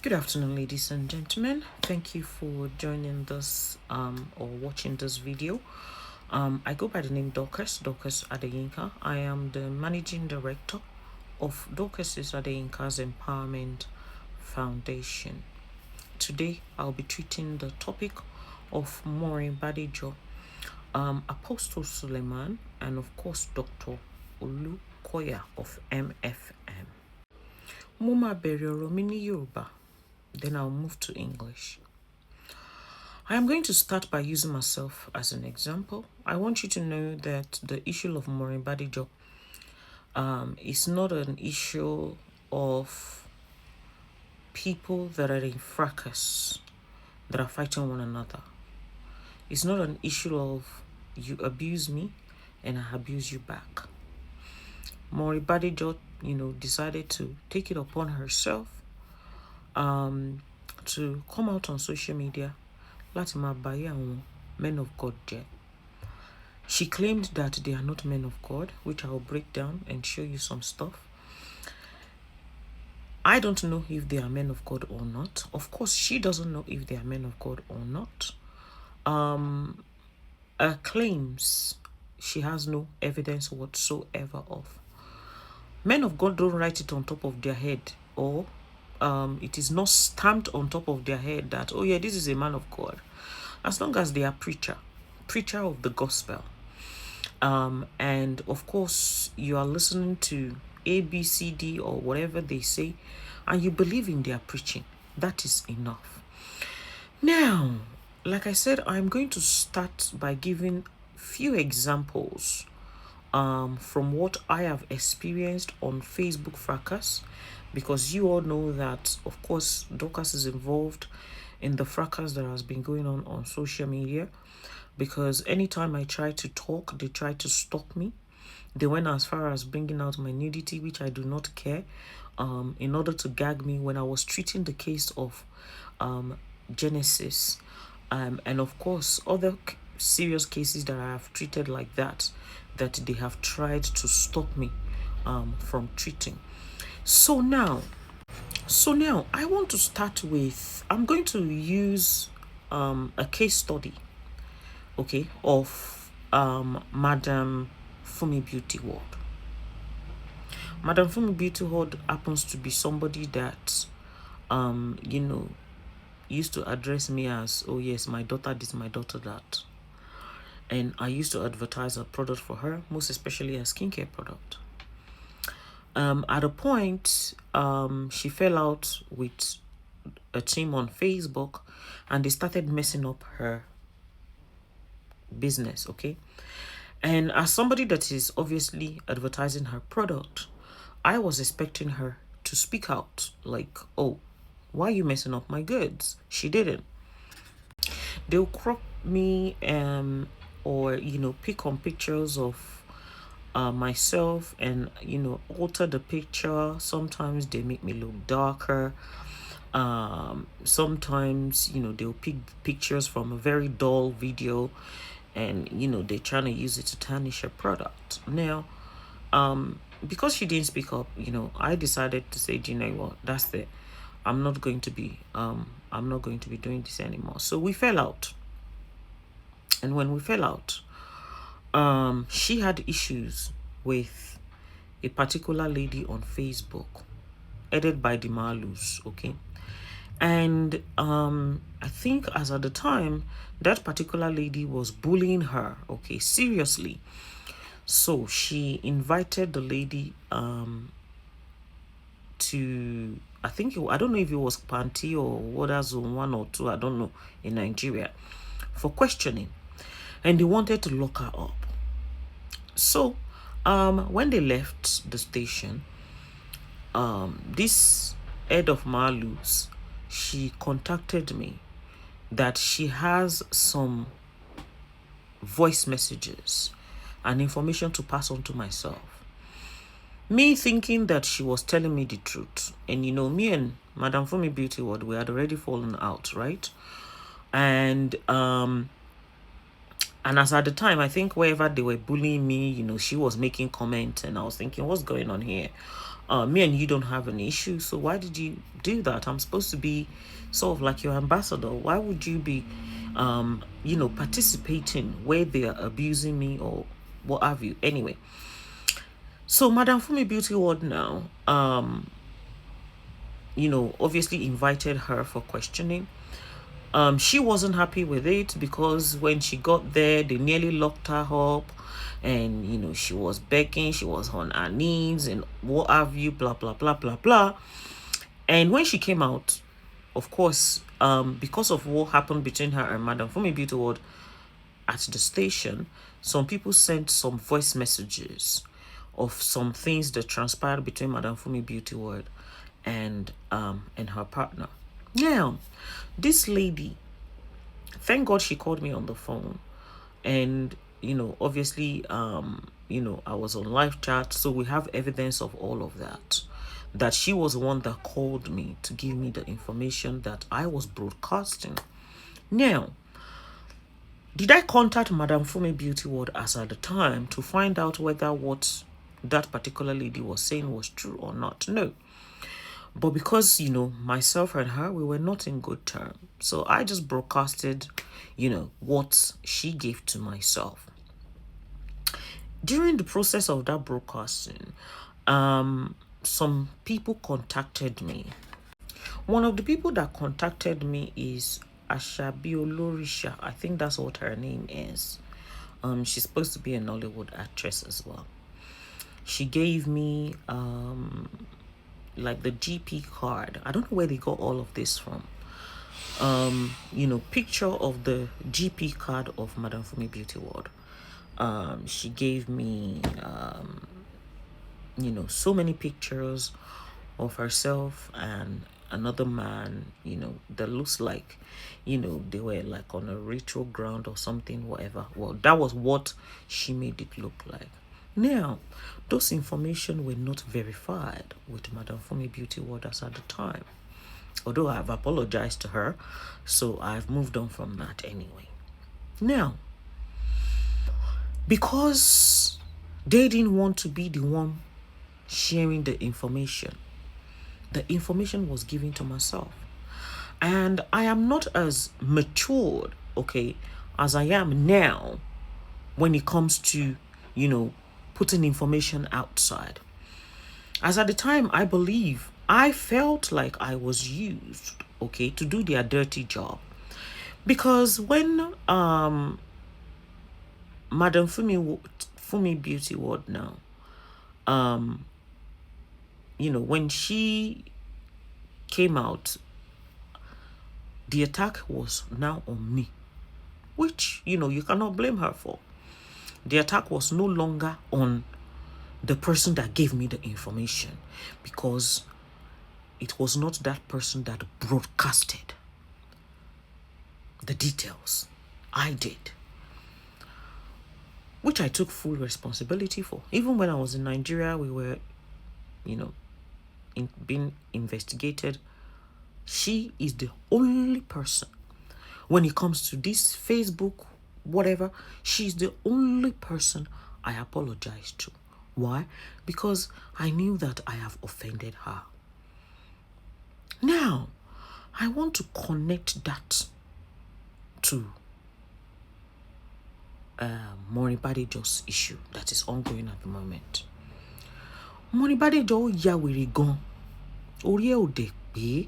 Good afternoon, ladies and gentlemen. Thank you for joining this or watching this video. I go by the name Dorcas Adeyinka. I am the managing director of Dorcas Adeyinka's Empowerment Foundation. Today, I'll be treating the topic of Maureen Badejo, Apostle Suleiman, and of course, Dr. Olu Koya of MFM. Mo máa bẹ̀rẹ̀ ọ̀rọ̀ mi ní Yorùbá, then I'll move to English. I am going to start by using myself as an example. I want you to know that the issue of Maureen Badejo is not an issue of people that are in fracas, that are fighting one another. It's not an issue of you abuse me and I abuse you back. Maureen Badejo, decided to take it upon herself to come out on social media láti máa báyé àwọn men of God jẹ́. She claimed that they are not men of God, which I will break down and show you some stuff. I don't know if they are men of God or not. Of course, she doesn't know if they are men of God or not. Her claims, she has no evidence whatsoever of. Men of God don't write it on top of their head, or it is not stamped on top of their head that, oh yeah, this is a man of God. As long as they are preacher of the gospel. And of course, you are listening to A, B, C, D, or whatever they say, and you believe in their preaching. That is enough. Now, like I said, I'm going to start by giving few examples from what I have experienced on Facebook fracas, because you all know that, of course, Dorcas is involved in the fracas that has been going on social media, because anytime I try to talk, they try to stop me. They went as far as bringing out my nudity, which I do not care, in order to gag me when I was treating the case of Genesis, and of course other serious cases that I have treated like that they have tried to stop me from treating. So now I want to start with, I'm going to use a case study, okay, of Madam Fumi Beauty World. Madam Fumi Beauty World happens to be somebody that used to address me as, oh yes, my daughter this, my daughter that. And I used to advertise a product for her, most especially a skincare product. At a point, she fell out with a team on Facebook and they started messing up her business, okay? And as somebody that is obviously advertising her product, I was expecting her to speak out, like, oh, why are you messing up my goods? She didn't. They'll crop me or pick on pictures of myself and alter the picture. Sometimes they make me look darker. Sometimes they'll pick pictures from a very dull video and they're trying to use it to tarnish a product. Now because she didn't speak up, I decided to say, do you know what, that's it. I'm not going to be doing this anymore. So we fell out. And when we fell out, she had issues with a particular lady on Facebook, headed by the Malus, okay? And I think as at the time, that particular lady was bullying her, okay, seriously. So she invited the lady to, I don't know if it was Panty or Water Zone 1 or 2, I don't know, in Nigeria, for questioning. And they wanted to lock her up. So when they left the station, this head of Malus, she contacted me that she has some voice messages and information to pass on to myself. Me thinking that she was telling me the truth. And me and Madam Fumi Beauty World, we had already fallen out, right? And as at the time, I think wherever they were bullying me, she was making comments and I was thinking, what's going on here? Me and you don't have an issue, so why did you do that? I'm supposed to be sort of like your ambassador. Why would you be participating where they are abusing me or what have you? Anyway, so Madam Fumi Beauty World now obviously invited her for questioning. She wasn't happy with it because when she got there, they nearly locked her up, and she was begging, she was on her knees, and what have you, blah blah blah blah blah. And when she came out, of course, because of what happened between her and Madam Fumi Beauty World at the station, some people sent some voice messages of some things that transpired between Madam Fumi Beauty World and her partner. Now, this lady, thank God she called me on the phone, and obviously I was on live chat, so we have evidence of all of that she was the one that called me to give me the information that I was broadcasting. Now, did I contact Madam Fumi Beauty World as at the time to find out whether what that particular lady was saying was true or not? No. But because, myself and her, we were not in good terms. So I just broadcasted, what she gave to myself. During the process of that broadcasting, some people contacted me. One of the people that contacted me is Ashabi Olorisha. I think that's what her name is. She's supposed to be a Nollywood actress as well. She gave me like the GP card. I don't know where they got all of this from. Picture of the GP card of Madam Fumi Beauty World. She gave me so many pictures of herself and another man, that looks like, they were like on a ritual ground or something, whatever. Well, that was what she made it look like. Now, those information were not verified with Madam Fumi Beauty World at the time. Although I have apologized to her, so I've moved on from that anyway. Now, because they didn't want to be the one sharing the information was given to myself. And I am not as matured, okay, as I am now when it comes to, putting information outside. As at the time, I felt like I was used, okay, to do their dirty job. Because when Madam Fumi Beauty World now, when she came out, the attack was now on me, which, you cannot blame her for. The attack was no longer on the person that gave me the information, because it was not that person that broadcasted the details. I did, which I took full responsibility for. Even when I was in Nigeria, we were, being investigated. She is the only person, when it comes to this Facebook, whatever, she's the only person I apologize to. Why? Because I knew that I have offended her. Now, I want to connect that to Maureen Badejo's issue that is ongoing at the moment. Maureen Badejo ya wèrè gan, orí ẹ̀ ò dẹ̀ pé.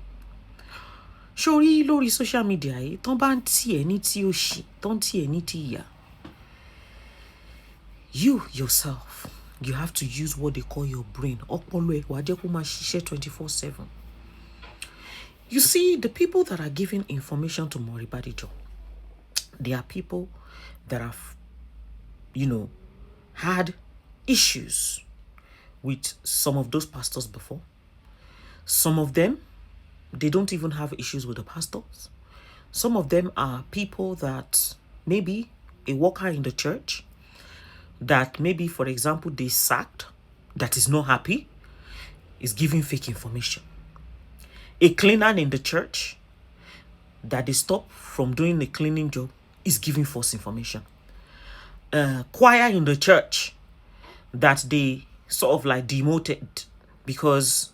Sórí lórí social media yìí, tán bá ń tì ẹ́ ní tí ó ṣì, tán tì ẹ́ ní tí ìyà. You yourself, you have to use what they call your brain. Ọpọlọ ẹ̀ wá jẹ́ kó máa ṣiṣẹ́ 24/7. You see, the people that are giving information to Maureen Badejo, they are people that have, had issues with some of those pastors before. Some of them, they don't even have issues with the pastors. Some of them are people that maybe a worker in the church that maybe, for example, they sacked, that is not happy, is giving fake information. A cleaner in the church that they stop from doing the cleaning job is giving false information. Choir in the church that they sort of like demoted because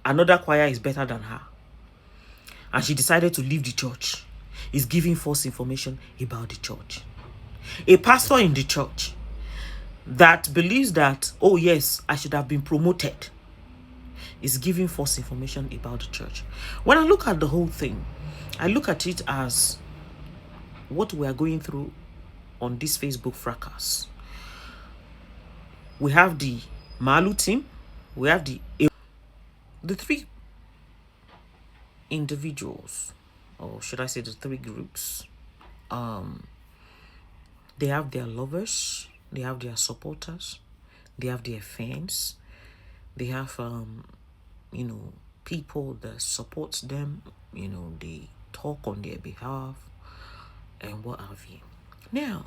another choir is better than her, and she decided to leave the church, is giving false information about the church. A pastor in the church that believes that, oh yes, I should have been promoted, is giving false information about the church. When I look at the whole thing, I look at it as what we are going through on this Facebook fracas. We have the Malu team, we have the three individuals, or should I say the three groups. They have their lovers, they have their supporters, they have their fans, they have people that support them, they talk on their behalf and what have you. Now,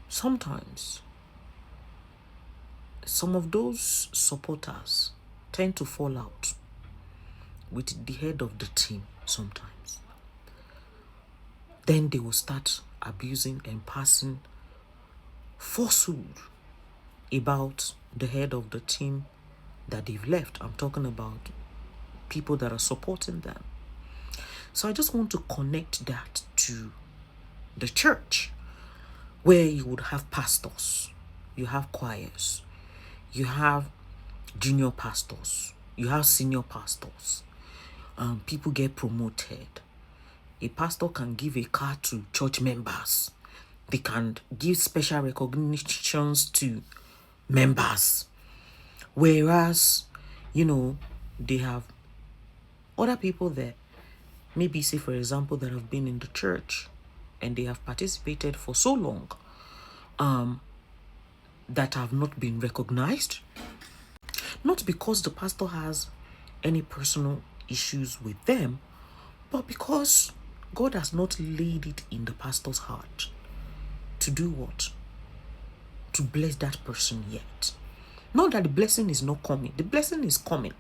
sometimes some of those supporters tend to fall out with the head of the team sometimes. Then they will start abusing and passing falsehood about the head of the team that they've left. I'm talking about people that are supporting them. So I just want to connect that to the church, where you would have pastors, you have choirs, you have junior pastors, you have senior pastors. People get promoted. A pastor can give a car to church members. They can give special recognitions to members. Whereas, they have other people there, maybe say for example, that have been in the church and they have participated for so long, that have not been recognized. Not because the pastor has any personal issues with them, but because God has not laid it in the pastor's heart to do what? To bless that person yet. Not that the blessing is not coming. The blessing is coming,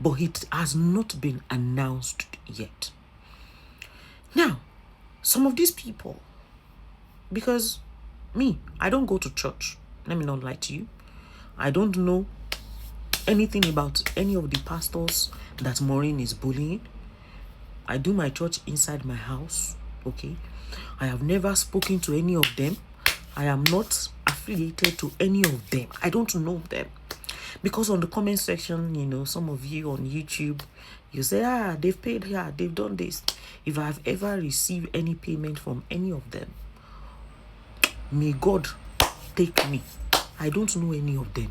but it has not been announced yet. Now, some of these people, because I don't go to church. Let me not lie to you. I don't know anything about any of the pastors that Maureen is bullying. I do my church inside my house, okay? I have never spoken to any of them. I am not affiliated to any of them. I don't know them. Because on the comment section, some of you on YouTube, you say, they've paid here, they've done this. If I've ever received any payment from any of them, may God take me. I don't know any of them.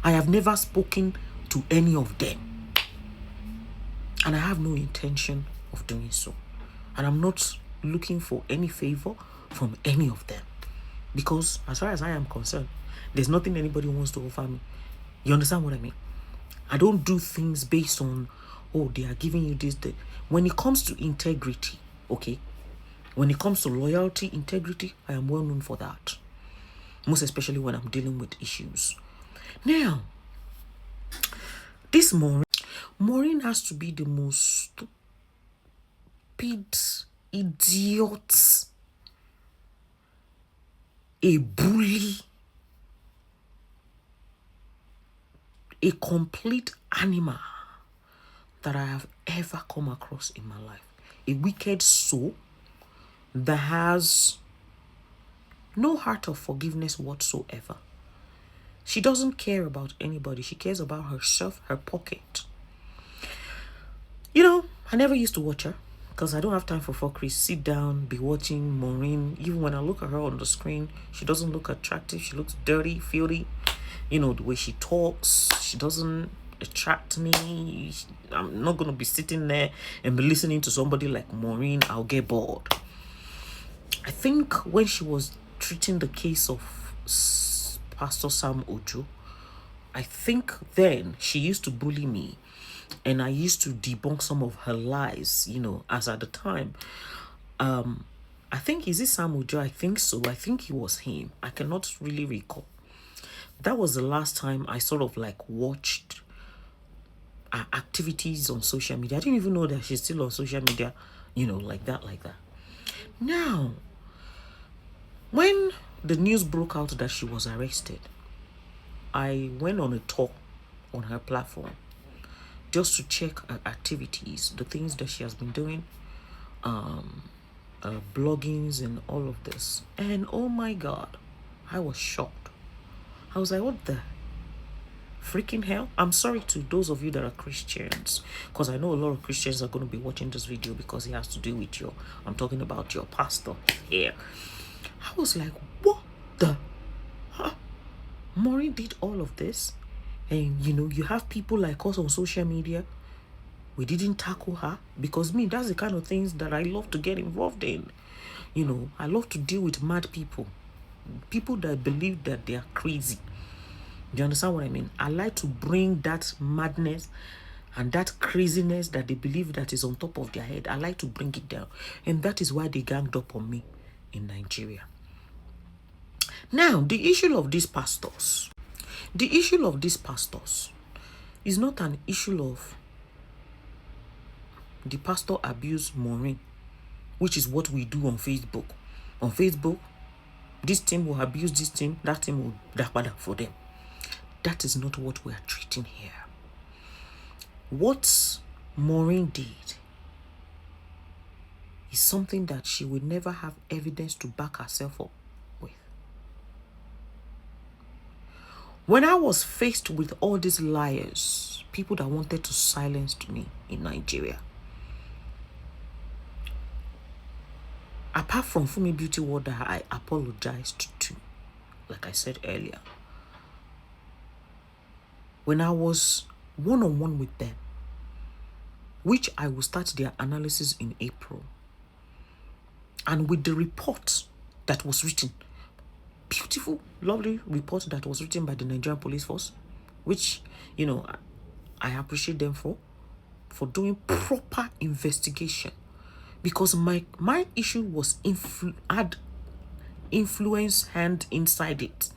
I have never spoken to any of them. And I have no intention of doing so. And I'm not looking for any favor from any of them. Because as far as I am concerned, there's nothing anybody wants to offer me. You understand what I mean? I don't do things based on, they are giving you this. When it comes to integrity, okay? When it comes to loyalty, integrity, I am well known for that. Most especially when I'm dealing with issues. Now, this Maureen has to be the most stupid idiot, a bully, a complete animal that I have ever come across in my life. A wicked soul that has no heart of forgiveness whatsoever. She doesn't care about anybody. She cares about herself, her pocket. I never used to watch her because I don't have time for fuckery. Sit down, be watching Maureen. Even when I look at her on the screen, she doesn't look attractive. She looks dirty, filthy. The way she talks, she doesn't attract me. I'm not going to be sitting there and be listening to somebody like Maureen. I'll get bored. I think when she was treating the case of Pastor Sam Ojo, I think then she used to bully me, and I used to debunk some of her lies, as at the time. I think, is it Sam Ojo? I think so. I think it was him. I cannot really recall. That was the last time I sort of watched activities on social media. I didn't even know that she's still on social media, like that. Now, when the news broke out that she was arrested, I went on a tour on her platform just to check her activities, the things that she has been doing, bloggings and all of this. And oh my God, I was shocked. I was like, what the freaking hell? I'm sorry to those of you that are Christians, because I know a lot of Christians are going to be watching this video because it has to do with your, I'm talking about your pastor here. I was like, what the? Huh? Maureen did all of this, and you know, you have people like us on social media. We didn't tackle her, because me, that's the kind of things that I love to get involved in. You know, I love to deal with mad people, people that believe that they are crazy. Do you understand what I mean? I like to bring that madness and that craziness that they believe that is on top of their head. I like to bring it down, and that is why they ganged up on me in Nigeria. Now, the issue of these pastors is not an issue of the pastor abuse Maureen, which is what we do on Facebook. On Facebook, this team will abuse this team, that team will dapada for them. That is not what we are treating here. What Maureen did is something that she would never have evidence to back herself up with. When I was faced with all these liars, people that wanted to silence me in Nigeria, apart from Fumi Beauty World that I apologized to, like I said earlier, when I was one-on-one with them, which I will start their analysis in April, and with the report that was written, beautiful, lovely report that was written by the Nigerian Police Force, which, you know, I appreciate them for doing proper investigation, because my issue was had influence hand inside it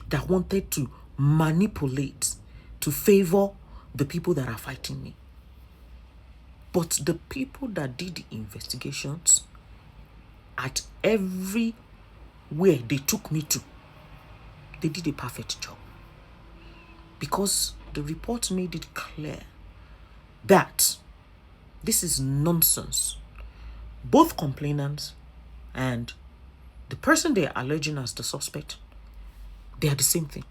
that wanted to manipulate to favor the people that are fighting me. But the people that did the investigations at everywhere they took me to, they did a perfect job, because the report made it clear that this is nonsense. Both complainants and the person they are alleging as the suspect, they are the same thing.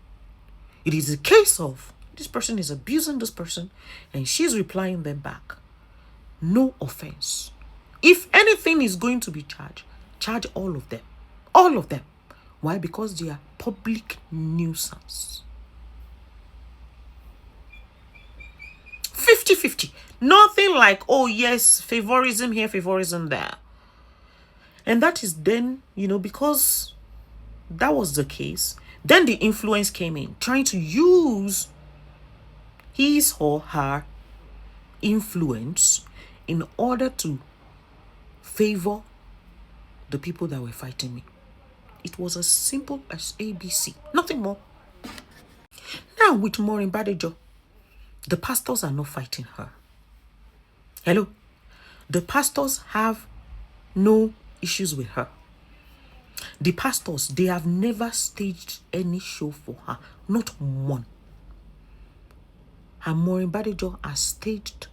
It is a case of this person is abusing this person and she's replying them back. No offense. If anything is going to be charged, charge all of them. All of them. Why? Because they are public nuisance. 50-50. Nothing like, oh yes, favorism here, favorism there. And that is then, you know, because that was the case, then the influence came in, trying to use his or her influence in order to favor the people that were fighting me. It was as simple as ABC, nothing more. Now with Maureen Badejo, the pastors are not fighting her. Hello? The pastors have no issues with her. The pastors, they have never staged any show for her. Not one. And Maureen Badejo has staged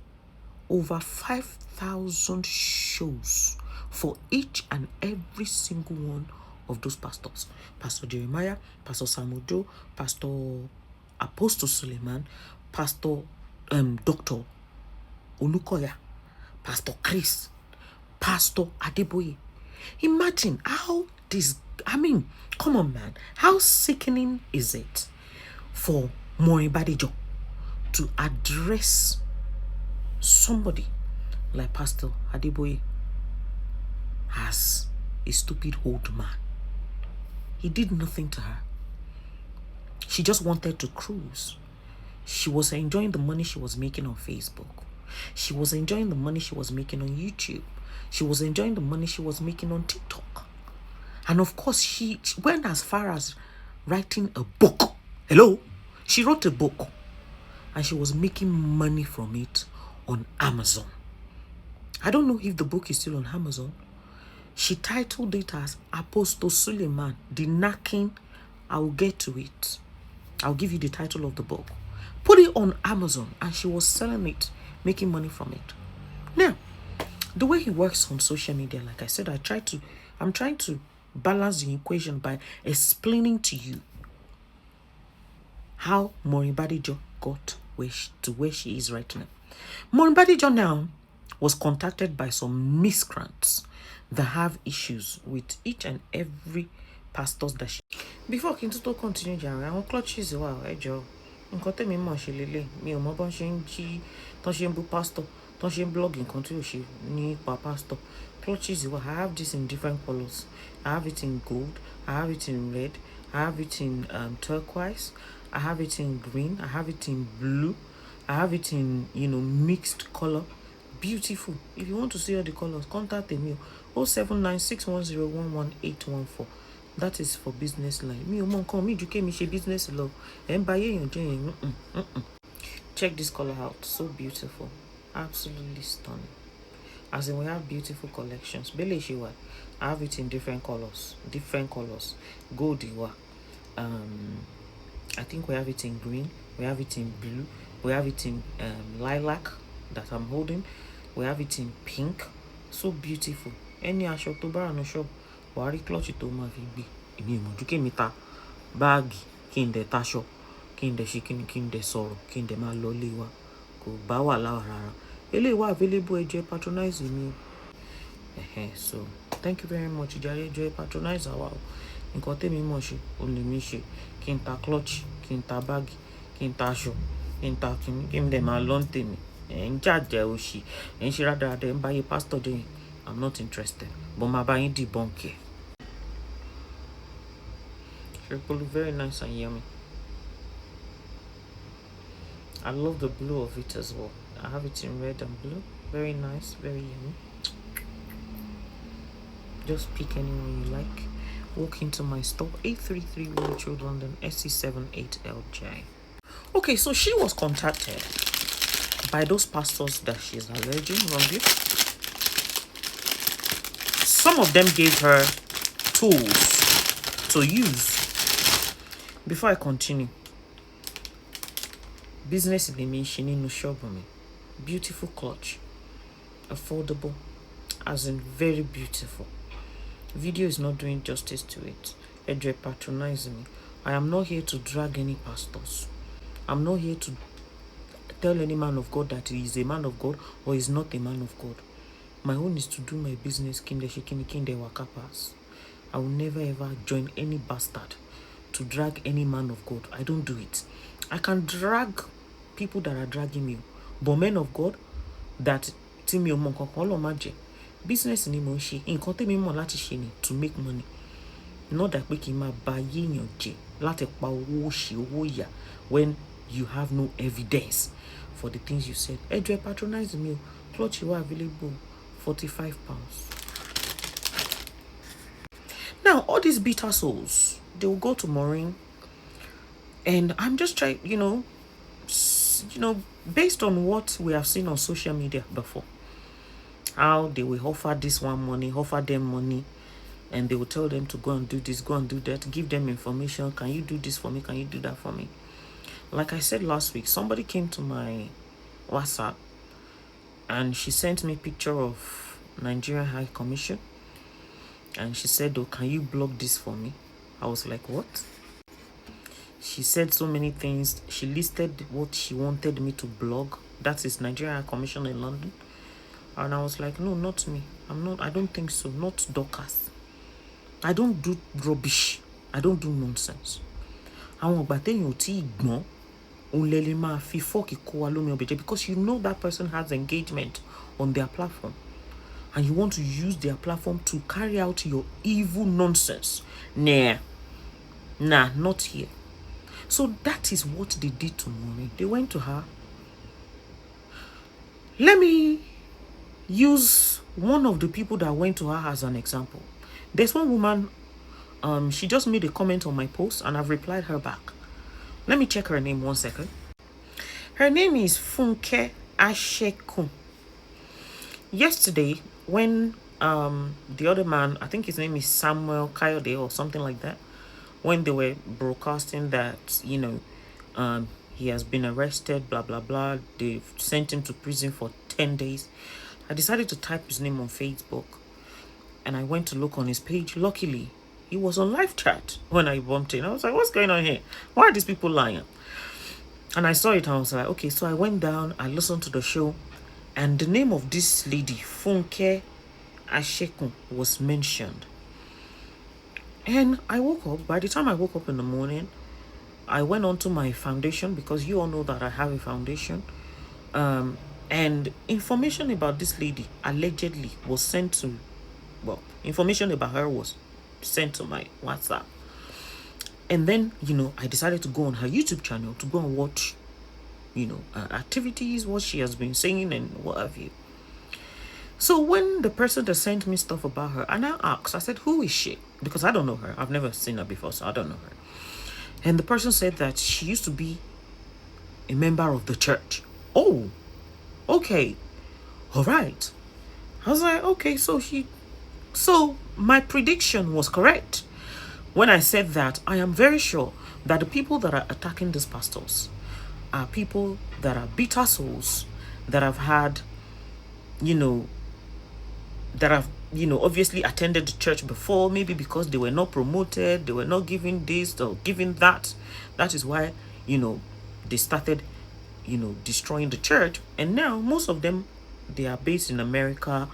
over 5,000 shows for each and every single one of those pastors. Pastor Jeremiah, Pastor Samujo, Pastor Apostle Suleiman, Pastor Dr. Olukoya, Pastor Chris, Pastor Adeboye. Imagine how this, I mean, come on, man. How sickening is it for Maureen Badejo to address somebody like Pastor Adeboye as a stupid old man? He did nothing to her. She just wanted to cruise. She was enjoying the money she was making on Facebook. She was enjoying the money she was making on YouTube. She was enjoying the money she was making on TikTok. And of course, she went as far as writing a book. Hello? She wrote a book. And she was making money from it on Amazon. I don't know if the book is still on Amazon. She titled it as Apostle Suleiman, The Knacking. I will get to it. I'll give you the title of the book. Put it on Amazon, and she was selling it, making money from it. Now, the way he works on social media, like I said, I'm trying to balance the equation by explaining to you how Maureen Badejo got to where she is right now. Maureen Badejo now was contacted by some miscreants that have issues with each and every pastors that she. Before Kintuto continue, Jerry, I want clutches as well. Joe. Nǹkan tẹ́mi mọ̀ ṣe lélẹ̀ mi ò mọ bọ́n ṣe ń jí tán ṣe ń bú pastor tán ṣe ń blog nǹkan tí ò ṣe nípa pastor. Clutches I have this in different colors. I have it in gold, I have it in red, I have it in turquoise, I have it in green, I have it in blue, I have it in mixed color. Beautiful. If you want to see all the colors, contact me. 07961011814. That is for business line. Me o mo nkan mi ju ke mi ṣe business lo. En ba ye yan je yen. Check this color out. So beautiful. Absolutely stunning. As in, we have beautiful collections. Bele Shiwa. I have it in different colors. Different colors. Goldiwa. I think we have it in green. We have it in blue. We have it in lilac that I'm holding. We have it in pink. So beautiful. Any aṣọ tó bá no shop, wàá rí clutch tó máa fi gbé. Èmi ò mọ̀ ju kémi ta báàgì kí n dẹ̀ taṣọ, kí n dẹ̀ ṣe kíni, kí n dẹ̀ sọ̀rọ̀, kí n dẹ̀ máa lọ lé wa. Kò bá wà láwa rárá. Eléyìí wà available, ẹ jọ̀ọ́ patronize mi. So thank you very much. Jàre, ẹ jọ̀ọ́ patronize àwa o. Nǹkan tẹ́mi mọ̀ ṣe, òun lèmi ṣe. Kí n ta clutch, kí n ta báàgì, kí n ta aṣọ, kí n ta kíni, kí n dẹ̀ máa lọ ntèmi. En jàjẹ́ òṣì, en ṣe rádaràda, en bá yé pastor jẹ́. I'm not interested. But my buying debunk it. Very nice and yummy. I love the blue of it as well. I have it in red and blue. Very nice, very yummy. Just pick anyone you like. Walk into my store, 833 Woolwich Road, London, SC78LJ. Okay, so she was contacted by those pastors that she's alleging wrongly. Some of them gave her tools to use. Before I continue, business in the mission in no shop me. Beautiful clutch, affordable, as in very beautiful. Video is not doing justice to it. Edre patronizing me. I am not here to drag any pastors. I'm not here to tell any man of God that he is a man of God or is not a man of God. My own is to do my business. Kinde shikini kinde wakapas. I will never ever join any bastard to drag any man of God. I don't do it. I can drag people that are dragging me, but men of God that timi o monko lo maje. Business ni mo ṣe. Nǹkan tèmi mọ̀ láti ṣe ni to make money. Not that pé kí n máa ba ayé èèyàn jẹ́ láti pa owó ṣe owó ìyà when you have no evidence for the things you said. Ẹ jọ̀ọ́ patronize me. Clutch you are available. £45. Now, all these bitter souls, they will go to Maureen, and I'm just trying, based on what we have seen on social media before, how they will offer this one money, offer them money, and they will tell them to go and do this, go and do that, give them information. Can you do this for me? Can you do that for me? Like I said last week, somebody came to my WhatsApp and she sent me a picture of Nigerian High Commission, and she said, oh, can you blog this for me? I was like, what? She said so many things. She listed what she wanted me to blog. That is Nigerian High Commission in London. And I was like, no, not me. I don't think so. Not Dorcas. I don't do rubbish. I don't do nonsense. Because you know that person has engagement on their platform, and you want to use their platform to carry out your evil nonsense. Nah, not here. So that is what they did to Maureen. They went to her. Let me use one of the people that went to her as an example. There's one woman, she just made a comment on my post, and I've replied her back. Let me check her name 1 second. Her name is Funke Ashekun. Yesterday, when the other man, I think his name is Samuel Kayode or something like that, when they were broadcasting that, he has been arrested, blah, blah, blah. They've sent him to prison for 10 days. I decided to type his name on Facebook and I went to look on his page. Luckily, he was on live chat when I bumped in. I was like, what's going on here? Why are these people lying? And I saw it and I was like, okay. So I went down, I listened to the show, and the name of this lady, Funke Ashekun, was mentioned. And I woke up. By the time I woke up in the morning, I went on to my foundation, because you all know that I have a foundation. And information about this lady allegedly was sent to, information about her was sent to my WhatsApp. And then, I decided to go on her YouTube channel to go and watch, activities, what she has been saying and what have you. So when the person that sent me stuff about her, and I asked, I said, who is she? Because I don't know her. I've never seen her before, so I don't know her. And the person said that she used to be a member of the church. Oh, okay. All right. I was like, okay, so my prediction was correct when I said that I am very sure that the people that are attacking these pastors are people that are bitter souls, that have had, that have, obviously attended the church before, maybe because they were not promoted, they were not given this or given that. That is why, they started, destroying the church. And now most of them, they are based in America,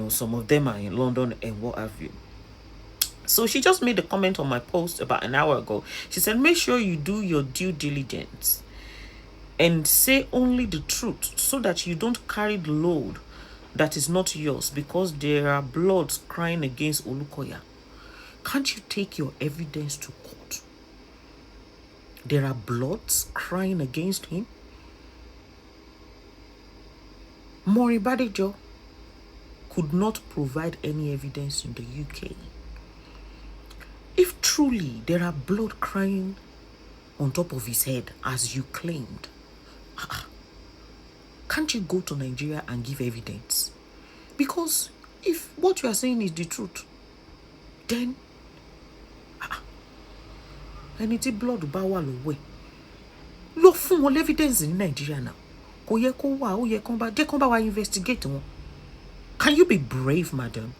some of them are in London and what have you. So she just made a comment on my post about an hour ago. She said, make sure you do your due diligence and say only the truth so that you don't carry the load that is not yours, because there are bloods crying against Olukoya. Can't you take your evidence to court? There are bloods crying against him. Maureen Badejo could not provide any evidence in the UK. If truly there are blood crying on top of his head, as you claimed, can't you go to Nigeria and give evidence? Because if what you are saying is the truth, then ẹni tí blood bá wà lọ́wọ́ ẹ̀ lọ fún wọn evidence in Nigeria now. Kò yẹ kó wà, ó yẹ kán bá wa investigate wọn. Can you be brave, madam,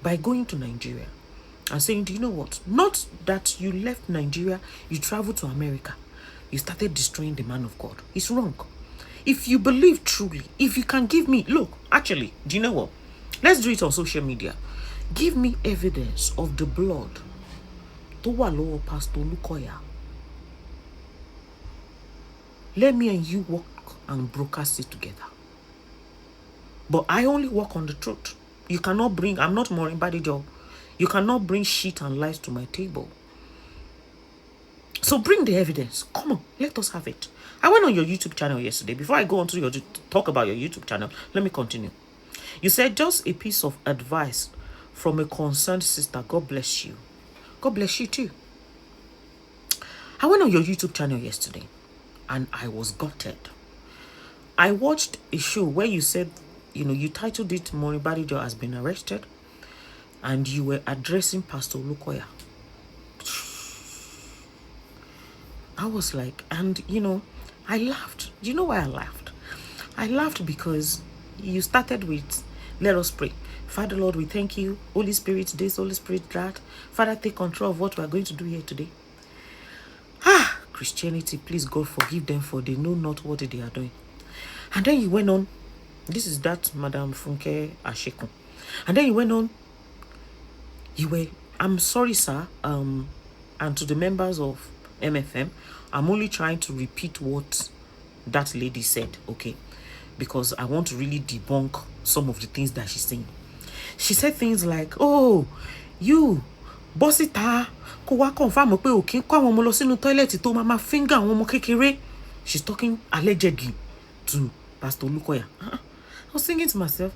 by going to Nigeria and saying, do you know what? Not that you left Nigeria, you traveled to America, you started destroying the man of God. It's wrong. If you believe truly, if you can give me, look, actually, do you know what? Let's do it on social media. Give me evidence of the blood tó wà lọ́wọ́ Pastor Olukoya. Let me and you work and broadcast it together. But I only work on the truth. You cannot bring, I'm not Maureen Badejo. You cannot bring shit and lies to my table. So bring the evidence. Come on, let us have it. I went on your YouTube channel yesterday. Before I go on to talk about your YouTube channel, let me continue. You said, just a piece of advice from a concerned sister. God bless you. God bless you too. I went on your YouTube channel yesterday and I was gutted. I watched a show where you said, you titled it Maureen Badejo has been arrested, and you were addressing Pastor Olukoya. I was like, and I laughed. Do you know why I laughed? I laughed because you started with, let us pray. Father, Lord, we thank you. Holy Spirit this, Holy Spirit that. Father, take control of what we are going to do here today. Christianity, please God forgive them, for they know not what they are doing. And then you went on. This is that Madam Funke Ashekun. And then you went on. You were, I'm sorry, sir. And to the members of MFM, I'm only trying to repeat what that lady said, okay? Because I want to really debunk some of the things that she's saying. She said things like, oh, you, bossita, kò wá confirm pé o kì í kó àwọn ọmọ lọ sínú toilet tó máa finger àwọn ọmọ kékeré. She's talking allegedly to Pastor Olukoya. I was thinking to myself,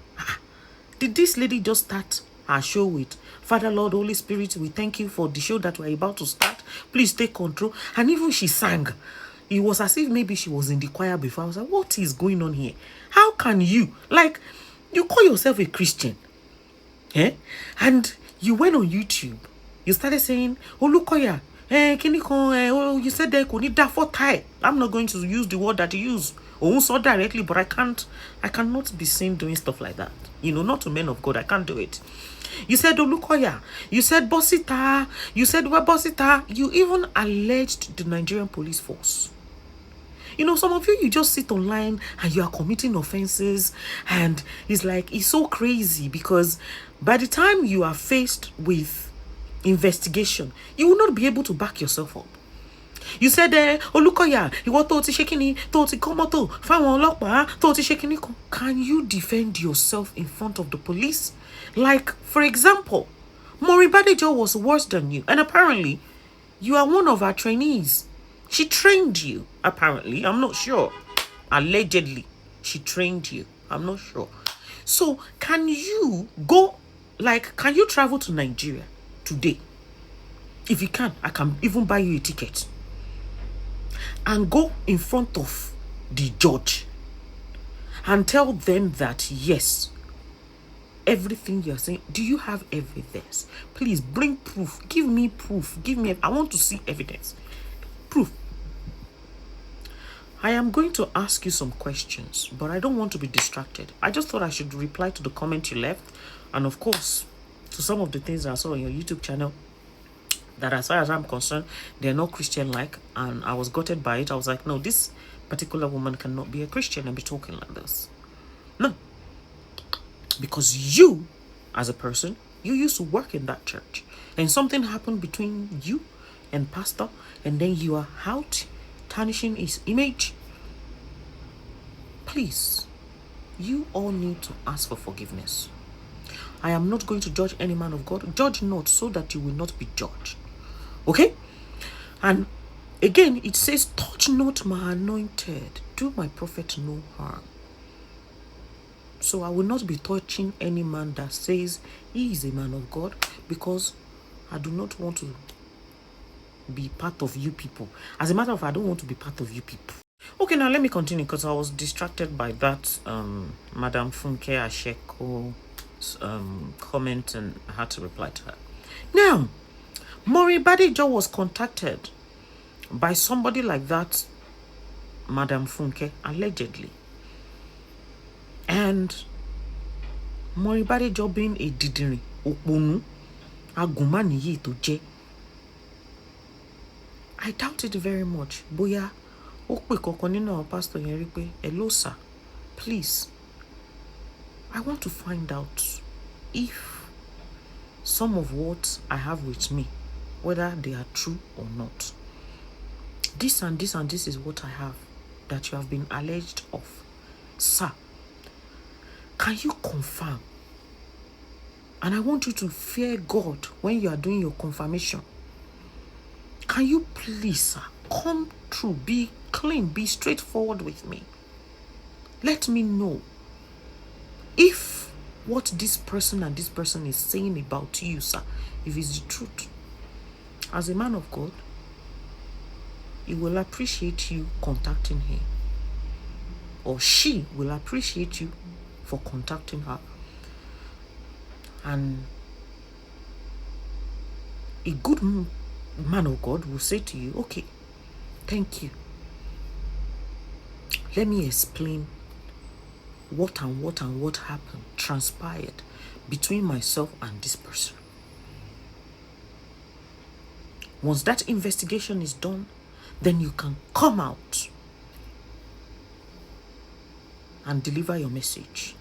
did this lady just start her show with, Father, Lord, Holy Spirit, we thank you for the show that we're about to start. Please take control. And even she sang. It was as if maybe she was in the choir before. I was like, what is going on here? How can you, you call yourself a Christian, and you went on YouTube You started saying, Olukoya, oh, you said there could need that for tie. I'm not going to use the word that you use. So directly, but I cannot be seen doing stuff like that. You know, not to men of God, I can't do it. You said Olukoya, you said Bosita, you said Bosita, you even alleged the Nigerian police force. You know, some of you just sit online and you are committing offenses, and it's so crazy because by the time you are faced with investigation, you will not be able to back yourself up. You said, Olukoya, ìwọ tó ti ṣe kíni, tó ti kọ́ mọ́tò fáwọn ọlọ́pàá, tó ti ṣe kíni kan. Can you defend yourself in front of the police? Like, for example, Maureen Badejo was worse than you, and apparently, you are one of our trainees. She trained you, apparently. I'm not sure. Allegedly, she trained you. I'm not sure. So, can you travel to Nigeria today? If you can, I can even buy you a ticket. And go in front of the judge and tell them that, yes, everything you're saying, do you have evidence? Please bring proof. Give me proof. I want to see evidence. Proof. I am going to ask you some questions, but I don't want to be distracted. I just thought I should reply to the comment you left, and of course, to some of the things I saw on your YouTube channel that, as far as I'm concerned, they're not Christian-like, and I was gutted by it. I was like, no, this particular woman cannot be a Christian and be talking like this. No. Because you, as a person, you used to work in that church, and something happened between you and pastor, and then you are out tarnishing his image. Please, you all need to ask for forgiveness. I am not going to judge any man of God. Judge not, so that you will not be judged. Okay? And again, it says, touch not my anointed, do my prophet no harm. So I will not be touching any man that says he is a man of God, because I do not want to be part of you people. As a matter of fact, I don't want to be part of you people. Okay, now let me continue, because I was distracted by that Madam Funke Asheko comment, and I had to reply to her. Now, Maureen Badejo was contacted by somebody like that, Madam Funke, allegedly. And Maureen Badejo being a didiri, oponu, agumani yi to je. I doubt it very much. Boya, okpe kokon nínú àwọn pastor yẹn rí pé, hello sir, please, I want to find out if some of what I have with me, whether they are true or not. This and this and this is what I have that you have been alleged of. Sir, can you confirm? And I want you to fear God when you are doing your confirmation. Can you please, sir, come through, be clean, be straightforward with me. Let me know if what this person and this person is saying about you, sir, if it's the truth. As a man of God, he will appreciate you contacting him, or she will appreciate you for contacting her. And a good man of God will say to you, okay, thank you. Let me explain what happened, transpired between myself and this person. Once that investigation is done, then you can come out and deliver your message.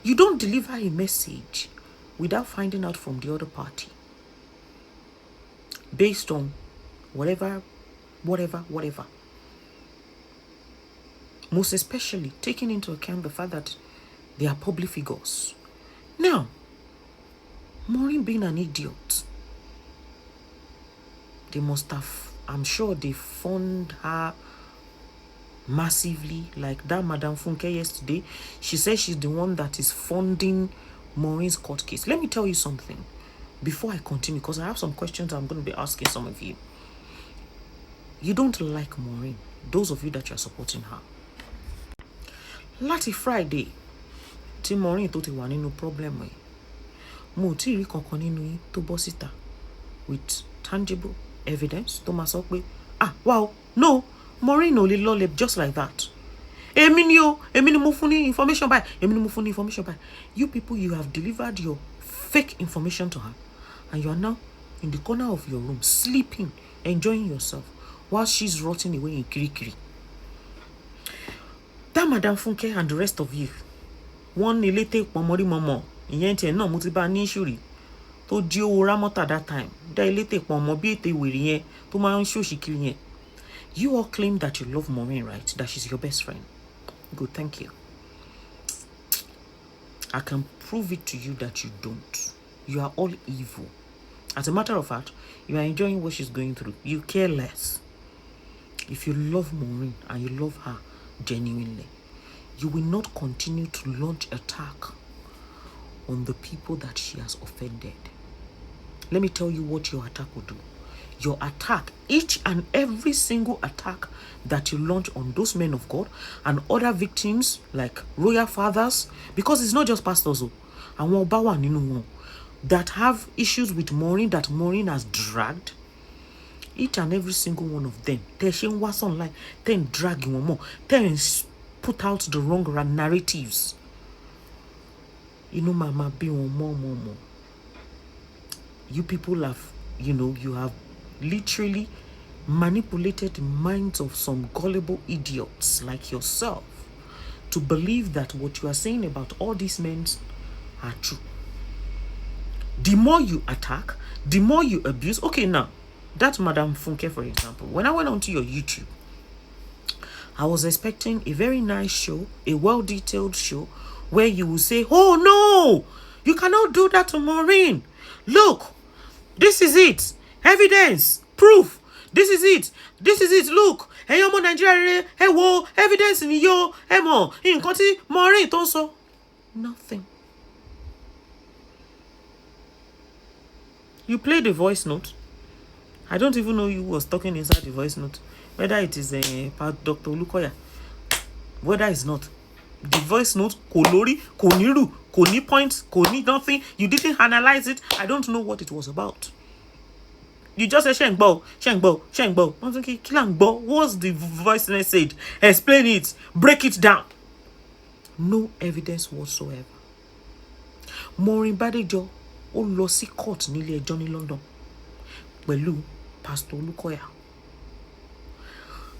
You don't deliver a message without finding out from the other party, based on whatever. Most especially taking into account the fact that they are public figures. Now, Maureen being an idiot, they must have, I'm sure they fund her massively, like that Madam Funke yesterday. She says she's the one that is funding Maureen's court case. Let me tell you something before I continue, because I have some questions I'm going to be asking some of you. You don't like Maureen, those of you that you're supporting her. Láti Friday, tí Maureen tó ti wà nínú problem ẹ̀, mo ti rí kankan nínú yín tó bọ́ síta with tangible evidence tó máa sọ pé wow, no, Maureen ò lè lọlẹ̀ just like that. Èmi ni mo fún ní information by. Èmi ni mo fún ní information by. You people, you have delivered your fake information to her, and you are now in the corner of your room, sleeping, enjoying yourself, while she's rotting away in Kirikiri. That Madam Funke and the rest of you, one elete pomori momo, ìyẹn tiẹ̀ náà mo ti bá ní issue rí, tó jí owó Ramota that time, that elete pomo bí ètè wèrè yẹn tó máa ń ṣòṣì kiri yẹn. You all claim that you love Maureen, right? That she's your best friend. Good, thank you. I can prove it to you that you don't. You are all evil. As a matter of fact, you are enjoying what she's going through. You care less. If you love Maureen and you love her genuinely, you will not continue to launch attack on the people that she has offended. Let me tell you what your attack will do. Your attack, each and every single attack that you launch on those men of God and other victims like royal fathers, because it's not just pastors that have issues with Maureen, that Maureen has dragged. Each and every single one of them, then drag you more, then put out the wrong narratives. You know, mama, be more. You people have, you have literally manipulated the minds of some gullible idiots like yourself to believe that what you are saying about all these men are true. The more you attack, the more you abuse. Okay, now, that Madam Funke, for example, when I went onto your YouTube, I was expecting a very nice show, a well-detailed show, where you will say, oh no, you cannot do that to Maureen. Look, this is it. Evidence, proof. This is it. Look. Hey, yo, Nigeria. Hey, wo, evidence in yo. Hey, mo, in country, Maureen, also. Nothing. You play the voice note. I don't even know who was talking inside the voice note. Whether it is Dr. Olukoya, whether it's not. The voice note, kolori, koniru, koni points, koni nothing. You didn't analyze it. I don't know what it was about. You just say Shengbo. I'm thinking, Kilangbo, what's the voice note said? Explain it. Break it down. No evidence whatsoever. Maureen Badejo, ó lọ sí court nílé ẹjọ́ ní London pẹ̀lú Pastor Olukoya.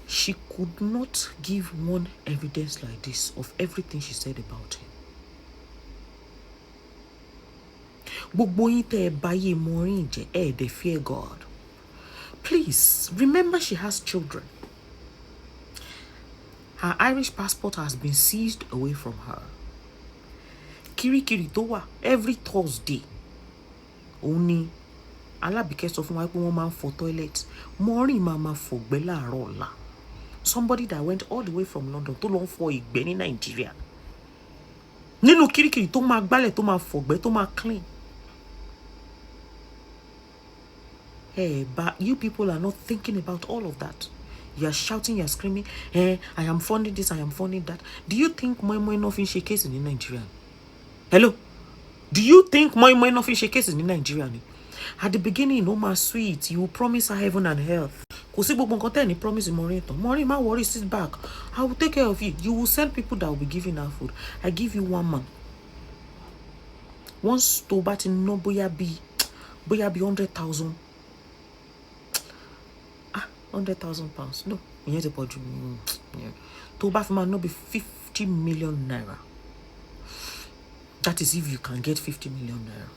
She could not give one evidence like this of everything she said about him. Gbogbo yín tẹ́ ẹ báyé Maureen jẹ́, they fear God. Please, remember she has children. Her Irish passport has been seized away from her. Kirikiri tó wà every Thursday. Oni Alábìkẹ́ sọ fún wa pé wọ́n máa ń fọ toilet. Maureen máa fọ̀gbẹ́ láàárọ̀ ọ̀la. Somebody that went all the way from London tó lọ ń fọ ìgbẹ́ ní Nigeria. Nínú Kirikiri tó máa gbálẹ̀, tó máa fọ̀gbẹ́, tó máa clean. Hey, but you people are not thinking about all of that. You are shouting, you are screaming, hey, I am funding this, I am funding that. Do you think Moi nothing shake case in Nigeria? Hello? Do you think Moi nothing shake case in Nigeria? At the beginning, no more sweet, you will promise her heaven and health. Kò sí gbogbo nǹkan tẹ́ ní promise Maureen. Maureen, má worry, sit back. I will take care of you. You will send people that will be giving her food. I give you 1 month. Once tó bá ti ná bóyá bí 100,000. 100,000 pounds. No, ìyẹn ti pọ̀ jù. Tó bá fi máa ná bí 50 million naira. That is if you can get 50 million naira.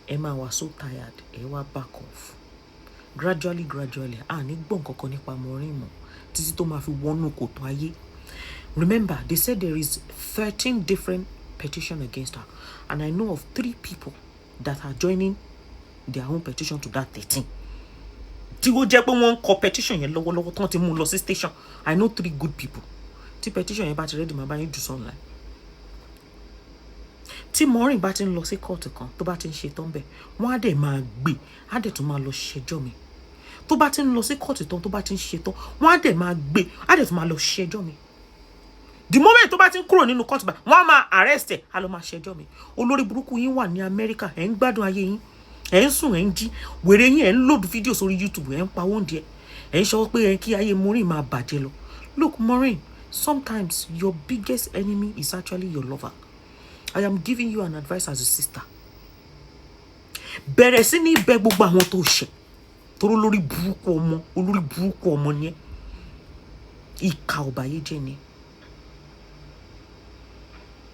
Emma was so tired. Ewa back off. Gradually, ní gbọ́n kankan nípa Maureen mọ́. Títí tó máa fi wọnú kòtò ayé. Remember, they said there is 13 different petitions against her. And I know of 3 people that are joining their own petition to that 13. Tí ó jẹ́ pé wọ́n kọ petition yẹn lọ́wọ́lọ́wọ́ tán ti mú lọ sí station. I know 3 good people. Tí petition yẹn bá ti ready, màá bá yín jù online. Tí Maureen bá ti ń lọ sí court kan, tó bá ti ń ṣe tán bẹ́ẹ̀, wọ́n á dẹ̀ máa gbé, á dẹ̀ tún máa lọ ṣẹjọ́ mi. Tó bá ti ń lọ sí court tán, tó bá ti ń ṣe tán, wọ́n á dẹ̀ máa gbé, á dẹ̀ tún máa lọ ṣẹjọ́ mi. The moment tó bá ti ń kúrò nínú court bá, wọ́n á máa arrest ẹ̀, á lọ máa ṣẹjọ́ mi. Olórí burúkú yín wà ní America, ẹ̀ ń gbádùn ayé yín. ẹ̀ ń sùn ẹ̀ ń jí wèrè yín ẹ̀ ń load video sórí YouTube ẹ̀ ń pa oúnjẹ ẹ̀ ń sọ pé ẹ̀ kí ayé Maureen máa bàjẹ́ lọ. Look Maureen, sometimes your biggest enemy is actually your lover. I am giving you an advice as a sister. Bẹ̀rẹ̀ sí ní bẹ̀ gbogbo àwọn tó ṣẹ̀ torí olórí burúkú ọmọ ni ẹ́. Ìkà ọ̀bàyéjẹ́ ni.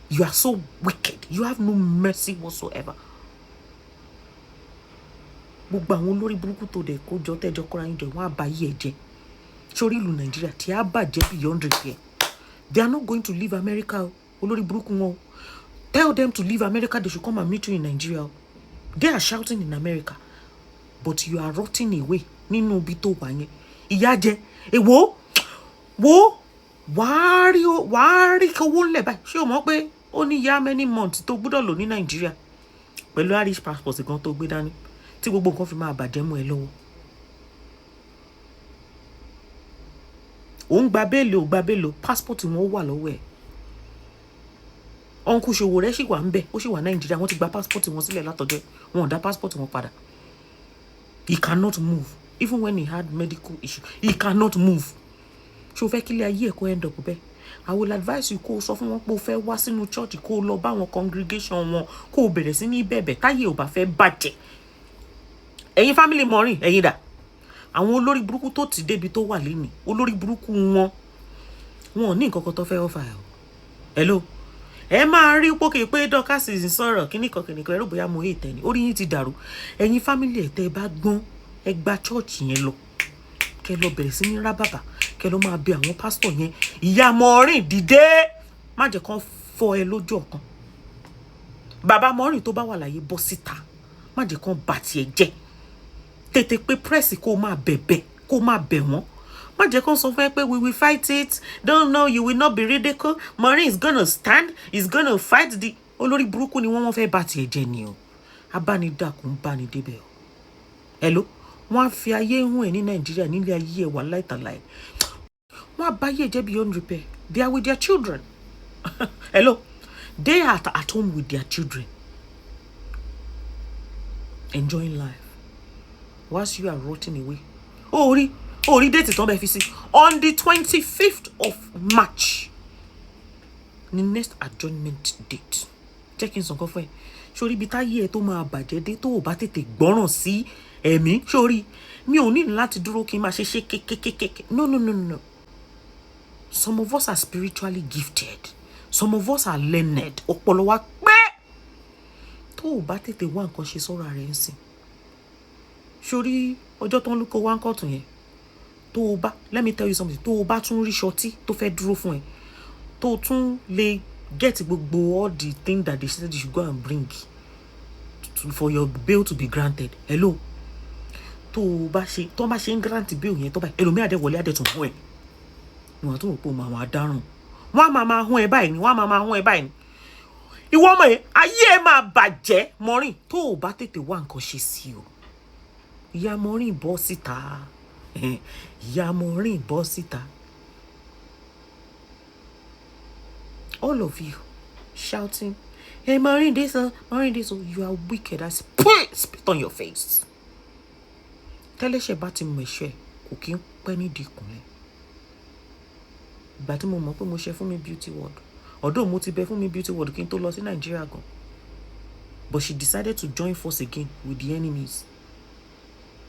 You are so wicked. You have no mercy whatsoever. Gbogbo àwọn olórí burúkú tó dẹ̀ kó jọ tẹ́jọ kọ́ra yín jọ wọ́n á bá yí ẹ jẹ́. Sórí ìlú Nàìjíríà tí a bàjẹ́ beyond repair. They are not going to leave America. Olórí burúkú wọn. Tell them to leave America. They should come and meet you in Nigeria. They are shouting in America. But you are rotting away. Nínú ibi tó wà yẹn. Ìyà jẹ. Wo wàá rí owó ńlẹ̀ báyìí. Ṣé o mọ̀ pé ó ní yá many months tó gbọ́dọ̀ lò ní Nàìjíríà pẹ̀lú Irish passport gan tó gbé dání tí gbogbo nǹkan fi máa bàjẹ́ mọ́ ẹ lọ́wọ́. Ó ń gba béèlì passport wọn wà lọ́wọ́ ẹ̀. Uncle Ṣòwòrẹ́ sì wà ń bẹ̀ ó sì wà Nàìjíríà wọ́n ti gba passport wọn sílẹ̀ látọjọ́ wọn ò dá passport wọn padà. He cannot move even when he had medical issue. He cannot move. Ṣé o fẹ́ kí ilé ayé ẹ̀ kó end up bẹ́ẹ̀? I will advise you kó o sọ fún wọn pé o fẹ́ wá sínú church kó o lọ bá wọn congregation wọn kó o bẹ̀rẹ̀ sí ní bẹ̀bẹ̀ táyé ò bá fẹ́ bàjẹ́. Ẹ̀yin family Maureen ẹ̀yin dà. Àwọn olórí burúkú tó ti débi tó wà lénìí olórí burúkú wọn ò ní nǹkan kan tó fẹ́ offer ẹ̀ o. Hello. Ẹ máa rí pókè pé Dorcas ń sọ̀rọ̀ kíníkan ẹ̀rọ bóyá mo hate ẹni orí yín ti dàrú. Ẹ̀yin family ẹ̀ tẹ́ ẹ bá gbọ́n ẹ gba church yẹn lọ kẹ́ lọ bẹ̀rẹ̀ sí ní rá bàbà kẹ́ lọ máa bẹ àwọn pastor yẹn ìyá Maureen dìde má jẹ́ kán fọ́ ẹ lójú ọ̀kan. Bàbá Maureen tó bá wà láyé bọ́ síta má jẹ́ kán bà tiẹ̀ jẹ́. Tètè pé press kó máa bẹ̀bẹ̀ kó máa bẹ̀ wọ́n. Má jẹ́ kán sọ fún ẹ pé we will fight it. Don't know you will not be ridiculed. Maureen is gonna stand. Is gonna fight the. Olórí burúkú ni wọ́n fẹ́ bà tiẹ̀ jẹ́ ni o. Abánidàkùn bá ní débẹ̀ o. Hello. Wọ́n á fi ayé hùn ẹ̀ ní Nàìjíríà nílé ayé ẹ̀ wà láìtàláì. Wọ́n á bá ayé jẹ́ beyond repair. They are with their children. Hello. They are at home with their children. Enjoying life. Whilst you are rotting away. Rí date tán bẹ́ẹ̀ fi sí. On the 25th of March. The next adjournment date. Check in sọ̀kan fún ẹ. Sórí ibi táyé ẹ tó máa bàjẹ́ dé tó o bá tètè gbọ́ràn sí ẹ̀mí. Sórí mi ò ní láti dúró kí n máa ṣe kékékéké. No. Some of us are spiritually gifted. Some of us are learned. Ọpọlọ wa pé tó o bá tètè wá nǹkan ṣe sọ́ra rẹ̀ ń sìn. Sórí ọjọ́ tó ń lúkọ wá ń kọ̀tún yẹn. Tó o bá let me tell you something. Tó o bá tún rí ṣọtí tó fẹ́ dúró fún ẹ. Tó o tún lè get gbogbo all the things that they said you should go and bring for your bail to be granted. Hello. Tó o bá ṣe ń grant bail yẹn tó bá ẹlòmí àdẹ wọlé àdẹ tún hún ẹ. Ìwọ̀n tó rò pé o máa dárùn. Wọ́n á máa hún ẹ báyìí ni. Ìwọ ọmọ yẹn ayé ẹ máa bàjẹ́ Maureen tó o bá tètè wá nǹkan ṣe sí o. Ìyá Maureen bọ́ síta. Ìyá Maureen bọ́ síta. All of you shouting, hey Maureen this, you are wicked. I spit on your face. Tẹ́lẹ̀ṣẹ̀ bá ti mọ̀ ẹ̀ṣẹ̀ kò kí ń pẹ́ nídìí ìkúnlẹ̀. Ìgbà tí mo mọ̀ pé mo ṣe fún mi beauty world. Although mo ti bẹ fún mi beauty world kí n tó lọ sí Nàìjíríà gan. But she decided to join force again with the enemies.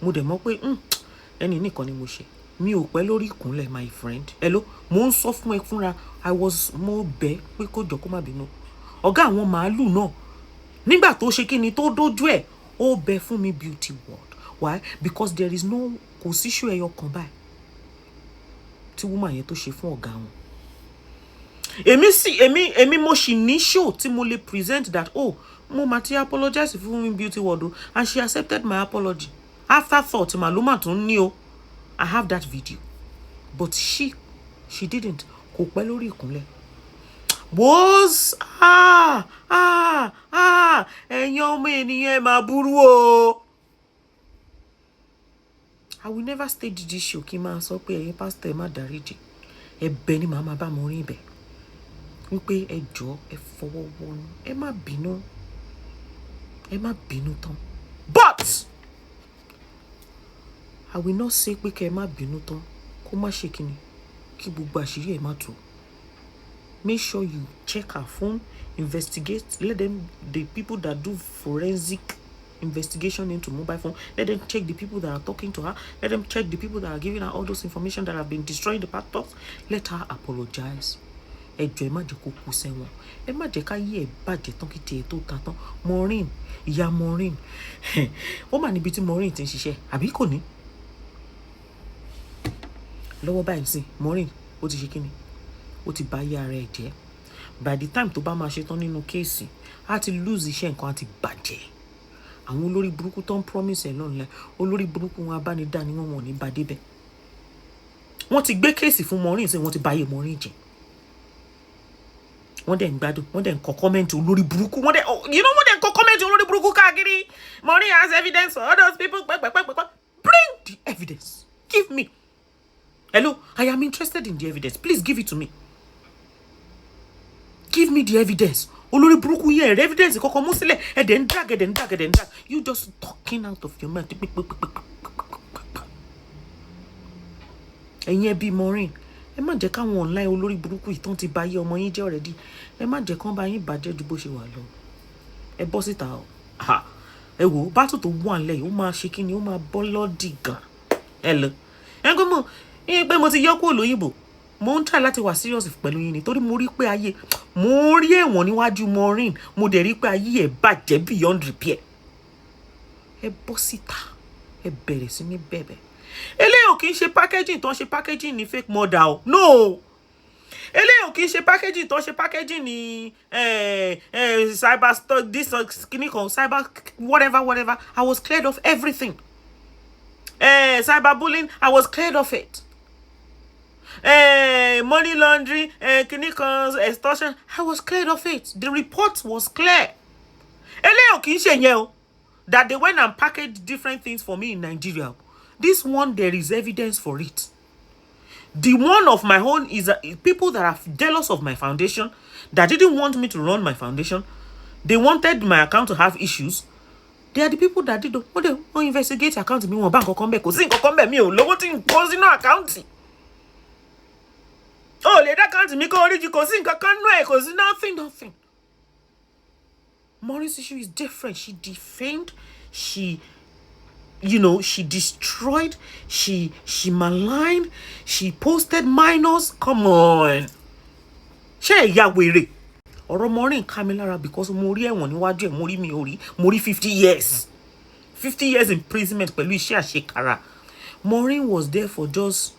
Mo dẹ̀ mọ̀ pé ẹni nìkan ni mo ṣe. Mi ò pẹ́ lórí ìkúnlẹ̀ my friend. Hello, mo ń sọ fún ẹ fúnra mo bẹ̀ pé kó jọ kó má bínú. Ọ̀gá àwọn màálù náà nígbà tó ṣe kí ni tó dójú ẹ̀ ó bẹ fún mi beauty world. Why? Because there is no kò sí ṣó ẹyọ kan báyìí tí woman yẹn tó ṣe fún ọ̀gá wọn. Èmi mo sì ní show tí mo lè present that mo ma ti apologize fún mi beauty world and she accepted my apology. Afterthought màlúmà tún ní o. I have that video. But she didn't. Kò pẹ́ lórí ìkúnlẹ̀. Ẹ̀yin ọmọ ènìyàn máa burú o. I will never stage this show kí n máa sọ pé ẹ̀yin pastor ẹ má dáríjì. Ẹ̀bẹ̀ ni màá máa bá Maureen bẹ̀. Wípé ẹ jọ̀ọ́ ẹ fọwọ́ wọnú. Ẹ má bínú tán. But I will not say pé kẹ́ má bínú tán kó má ṣe kíni kí gbogbo àṣírí ẹ̀ má tú. Make sure you check her phone, investigate. Let them, the people that do forensic investigation into mobile phone, let them check the people that are talking to her. Let them check the people that are giving her all those information that have been destroying the pastors. Let her apologize. Ẹ jọ̀ọ́ ẹ má jẹ́ kó kú sẹ́wọ̀n. Ẹ má jẹ́ ká yé ẹ bàjẹ́ tán kí tiẹ̀ tó ta tán. Maureen, ìyá Maureen. Ó mà níbi tí Maureen ti ń ṣiṣẹ́, àbí kò ní? Lọ́wọ́ báyìí sí, Maureen, ó ti ṣe kíni? Ó ti bá yá ara ẹ̀ jẹ́. By the time tó bá máa ṣe tán nínú kéèsì, á ti lose iṣẹ́ nǹkan á ti bàjẹ́. Àwọn olórí burúkú tó ń promise ẹ̀ lọ́nà olórí burúkú wọn abánidá ni wọ́n ní bá débẹ̀. Wọ́n ti gbé kéèsì fún Maureen sí wọ́n ti báyé Maureen jẹ́. Wọ́n dẹ̀ ń gbádùn, wọ́n dẹ̀ ń kọ kọ́mẹ́ǹtì olórí burúkú, wọ́n dẹ̀ ń kọ kọ́mẹ́ǹtì olórí burúkú káàkiri. Maureen has evidence for all those people. Bring the evidence. Give me. Hello, I am interested in the evidence. Please give it to me. Give me the evidence. Olórí burúkú yẹn evidence kọ́kọ́ mú sílẹ̀ ẹ dẹ̀ ń drag. You just talking out of your mouth. Ẹ̀yin ẹbí Maureen, ẹ má jẹ́ káwọn online olórí burúkú yìí tán ti bà ayé ọmọ yín jẹ́ already. Ẹ má jẹ́ kán bá yín bàjẹ́ ju bó ṣe wà lọ. Ẹ bọ́ síta o. Ẹ wò battle tó wà nílẹ̀ yìí ó máa ṣe kíni ó máa bọ́ lọ́dì gan. Ẹ lọ. Ẹ gbọ́ mọ̀ pé mo ti yọ kúrò lóyìnbó. Mo ń try láti wà serious pẹ̀lú yín nítorí mo rí pé ayé mo rí ẹ̀wọ̀n níwájú Maureen, mo dẹ̀ rí pé ayé ẹ̀ bàjẹ́ beyond repair. Ẹ bọ́ síta, ẹ bẹ̀rẹ̀ sí ní bẹ̀bẹ̀. Eléyìí kì í ṣe packaging tó ń ṣe packaging ní fake mother o. No. Eléyìí kì í ṣe packaging tó ń ṣe packaging ní cyber this cyber whatever. I was cleared of everything. Cyberbullying, I was cleared of it. Money laundering, extortion, I was cleared of it. The report was clear. Eléyìí kì í ṣe yẹn o. That they went and packaged different things for me in Nigeria. This one, there is evidence for it. The one of my own is people that are jealous of my foundation, that didn't want me to run my foundation. They wanted my account to have issues. They are the people that did investigate account mi wọ́n bá nǹkan kan bẹ́ẹ̀ kò sí nǹkan kan bẹ́ẹ̀ mi ò lówó tí n kó sínú account. Oh, lè dá account mi kó oríjì kò sí nǹkan kan nú ẹ̀ kò sí nothing. Maureen's issue is different. She defamed, she destroyed, she maligned, she posted minors. Come on. Ṣé ìyá wèrè. Ọ̀rọ̀ Maureen ká mi lára because mo rí ẹ̀wọ̀n níwájú ẹ̀, mo rí 50 years. 50 years imprisonment pẹ̀lú iṣẹ́ àṣekára. Maureen was there for just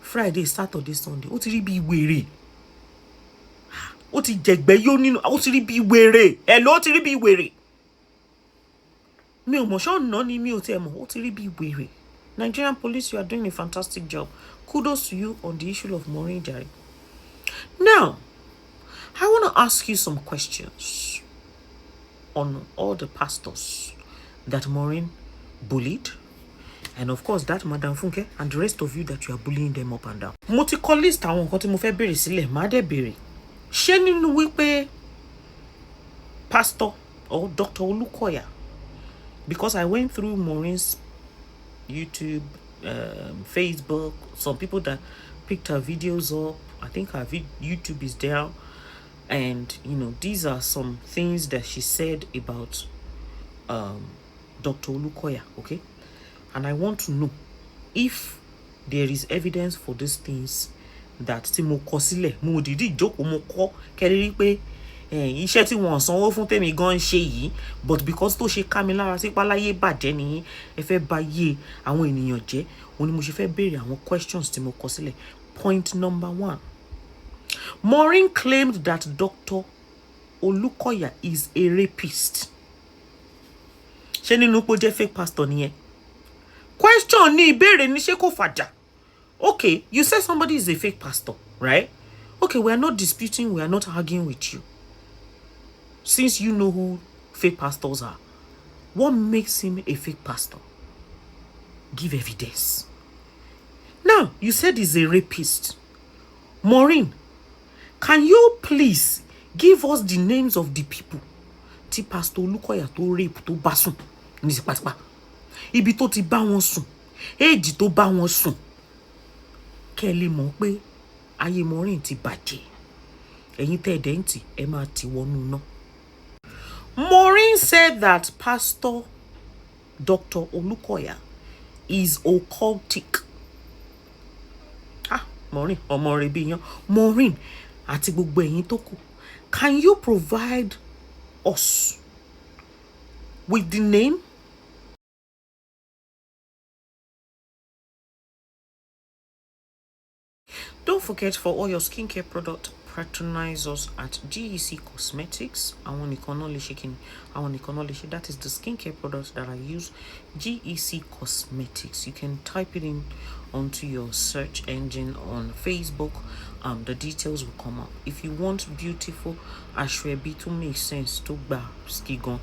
Friday, Saturday, Sunday. Ó ti rí bí wèrè. Ó ti jẹ̀gbẹ́ yó nínú, ó ti rí bí wèrè. Ó ti rí bí wèrè. Mi ò mọ̀ ṣọ́ ọ̀nà ni mi ò tiẹ̀ mọ̀, ó ti rí bí wèrè. Nigerian police, you are doing a fantastic job. Kudos to you on the issue of Maureen Jare. Now, I want to ask you some questions on all the pastors that Maureen bullied. And of course, that Madam Funke and the rest of you that you are bullying them up and down. Mo ti kọ list àwọn nǹkan tí mo fẹ́ béèrè sílẹ̀, má dẹ̀ béèrè. Ṣé nínú wípé pastor or Dr. Olukoya, because I went through Maureen's YouTube, Facebook, some people that picked her videos up. I think her YouTube is there. And, these are some things that she said about Dr. Olukoya, okay? And I want to know if there is evidence for these things that tí mo kọ sílẹ̀, mo dìídì jókòó mo kọ kẹ́rí pé iṣẹ́ tí wọ́n sanwó fún tèmi gan ṣe yìí, but because tó ṣe ká mi lára sí páláyé bàjẹ́ ni ẹ fẹ́ bà yé àwọn ènìyàn jẹ́, òun ni mo ṣe fẹ́ béèrè àwọn questions tí mo kọ sílẹ̀. Point number 1. Maureen claimed that Dr. Olukoya is a rapist. Ṣé nínú pé ó jẹ́ fake pastor nìyẹn? Question ni ìbéèrè ni ṣé kò fàjà. Okay, you say somebody is a fake pastor, right? Okay, we are not disputing, we are not arguing with you. Since you know who fake pastors are, what makes him a fake pastor? Give evidence. Now, you said he's a rapist. Maureen, can you please give us the names of the people tí Pastor Olukoya tó rape tó bá sùn ní tipátipá ibi tó ti bá wọn sùn éèjì tó bá wọn sùn kẹ́ lè mọ̀ pé ayé Maureen ti bàjẹ́ ẹ̀yin tẹ́ ẹ̀dẹ̀ ń tì ẹ máa ti wọnú náà. Maureen said that Pastor Dr. Olukoya is occultic. Maureen, ọmọ rẹ̀ bí yan. Maureen àti gbogbo ẹ̀yin tó kù. Can you provide us with the name? Don't forget, for all your skincare product, patronize us at GEC Cosmetics. I want to that is the skincare products that I use. GEC Cosmetics. You can type it in onto your search engine on Facebook. The details will come up. If you want beautiful ashwebi to make sense to buy skigon,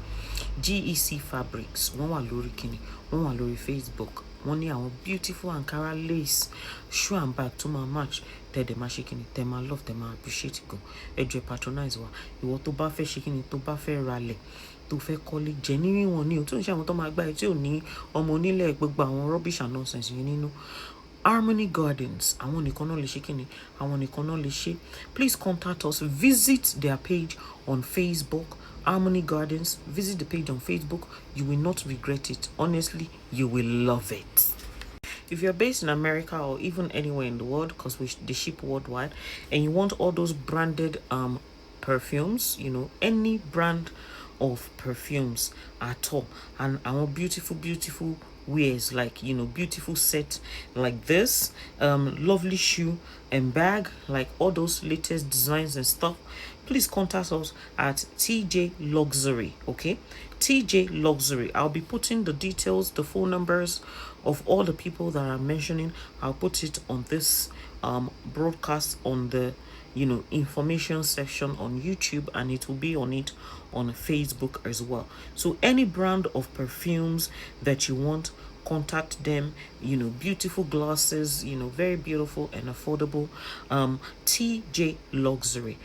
GEC Fabrics. One wa lórí kini, one wa lórí Facebook. Wọ́n ní àwọn beautiful Ankara lace shoe and bag tó máa match tẹ̀dẹ̀ máa ṣe kíni tẹ̀ máa love tẹ̀ máa appreciate gan. Ẹ jọ̀ọ́ patronize wa. Ìwọ tó bá fẹ́ ṣe kíni tó bá fẹ́ ralẹ̀ tó fẹ́ kọ́lé genuine wọn ní o tó ń ṣe àwọn tó máa gbá ẹ tí ò ní ọmọ onílẹ̀ gbogbo àwọn rubbish and nonsense yẹn nínú. Harmony Gardens, àwọn nìkan náà lè ṣe kíni àwọn nìkan náà lè ṣe. Please contact us. Visit their page on Facebook. Harmony Gardens. Visit the page on Facebook. You will not regret it. Honestly, you will love it. If you're based in America or even anywhere in the world, because they ship worldwide, and you want all those branded perfumes, you know, any brand of perfumes at all, and our beautiful wears, like, you know, beautiful set like this, lovely shoe and bag, like all those latest designs and stuff, please contact us at TJ Luxury. Okay, TJ Luxury. I'll be putting the details, the phone numbers of all the people that I'm mentioning. I'll put it on this broadcast on the information section on YouTube, and it will be on it on Facebook as well. So any brand of perfumes that you want, contact them. Beautiful glasses, very beautiful and affordable. TJ Luxury.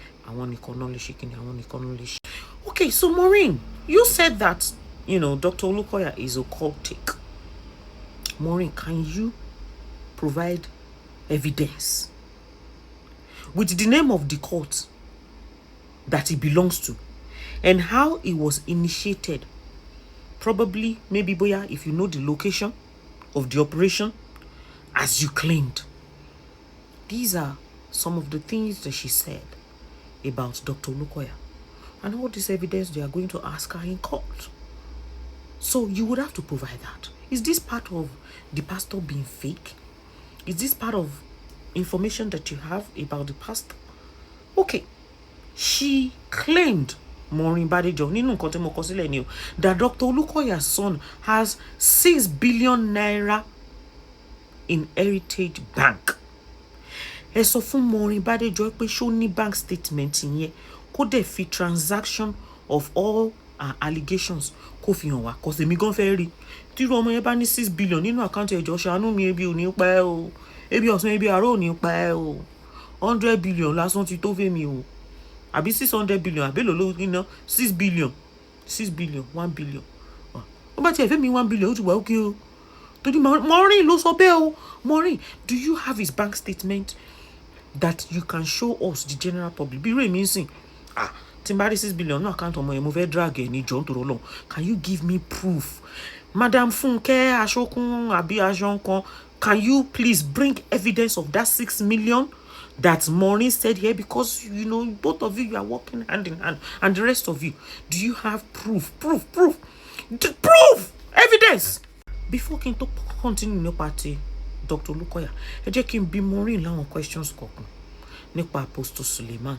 Okay, so Maureen, you said that Dr. Olukoya is occultic. Maureen, can you provide evidence with the name of the cult that it belongs to and how it was initiated? Probably, maybe, boya, if you know the location of the operation, as you claimed. These are some of the things that she said about Dr. Olukoya. And all this evidence they are going to ask her in court. So you would have to provide that. Is this part of the pastor being fake? Is this part of information that you have about the pastor? Okay. She claimed, Maureen Badejo, that Dr. Olukoya's son has 6 billion naira in Heritage Bank. Ẹ sọ fún Maureen Badejo pé ṣó ní bank statement yẹn kó dẹ̀ fi transaction of all allegations kó fi hàn wá, cause èmi gan fẹ́ rí tí ọmọ yẹn bá ní 6 billion nínú account ẹjọ́ ṣàánú mi, ebi ò ní pẹ́ o, ebi ọ̀sán ebi àárọ̀ ò ní pẹ́ o, 100 billion lásán ti tó fẹ́ mi o, àbí 600 billion àbí lòló níná 6 billion 1 billion ó bá tiẹ̀ fẹ́ mi 1 billion ó ti wà ókè o. Torí Maureen ló sọ bẹ́ẹ̀ o. Maureen, do you have his bank statement that you can show us, the general public? Bí rèé mi ń sìn, tí n bá rí 6 billion náà account ọmọ yẹn mo fẹ́ drag ẹ̀ ní jọ̀ọ́ nítorí Ọlọ́run. Can you give me proof? Madam Funke Ashokun àbí Ajonkan, can you please bring evidence of that 6 million that Maureen said here? Because both of you are working hand in hand, and the rest of you, do you have proof? Proof, evidence. Before kí n tó continue nípa ti Dr. Olukoya, ẹ jẹ́ kí n bi Maureen láwọn questions kọ̀ọ̀kan nípa Apostle Suleiman.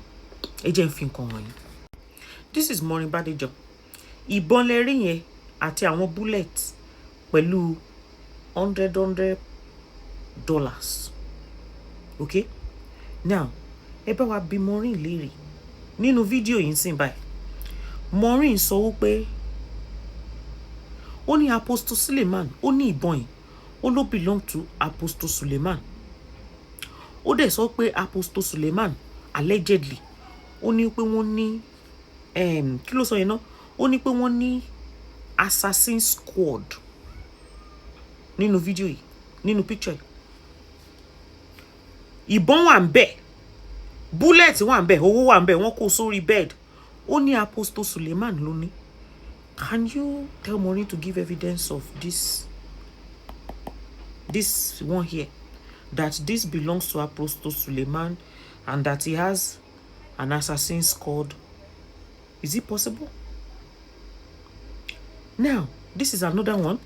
Ẹ jẹ́ n fi nǹkan wọ̀nyí. This is Maureen Badejo. Ìbọn lẹ rí yẹn àti àwọn bullets pẹ̀lú $100. Okay? Now, ẹ bá wa bi Maureen léèrè. Nínú fídíò yìí ń sìn báyìí, Maureen sọ wípé ó ní Apostle Suleiman, ó ní ìbọn yìí, ó ló belong to Apostle Suleiman. Ó dẹ̀ sọ pé Apostle Suleiman allegedly ó ní pé wọ́n ní kí ló sọ yẹn náà? Ó ní pé wọ́n ní assassin squad nínú video yìí, nínú picture yìí. Ìbọn wà ńbẹ̀, bullet wà ńbẹ̀, owó wà ńbẹ̀, wọ́n kó sórí bed. Ó ní Apostle Suleiman ló ní. Can you tell Maureen to give evidence of this one here, that this belongs to Apostle Suleiman and that he has an assassin squad? Is it possible? Now, this is another one.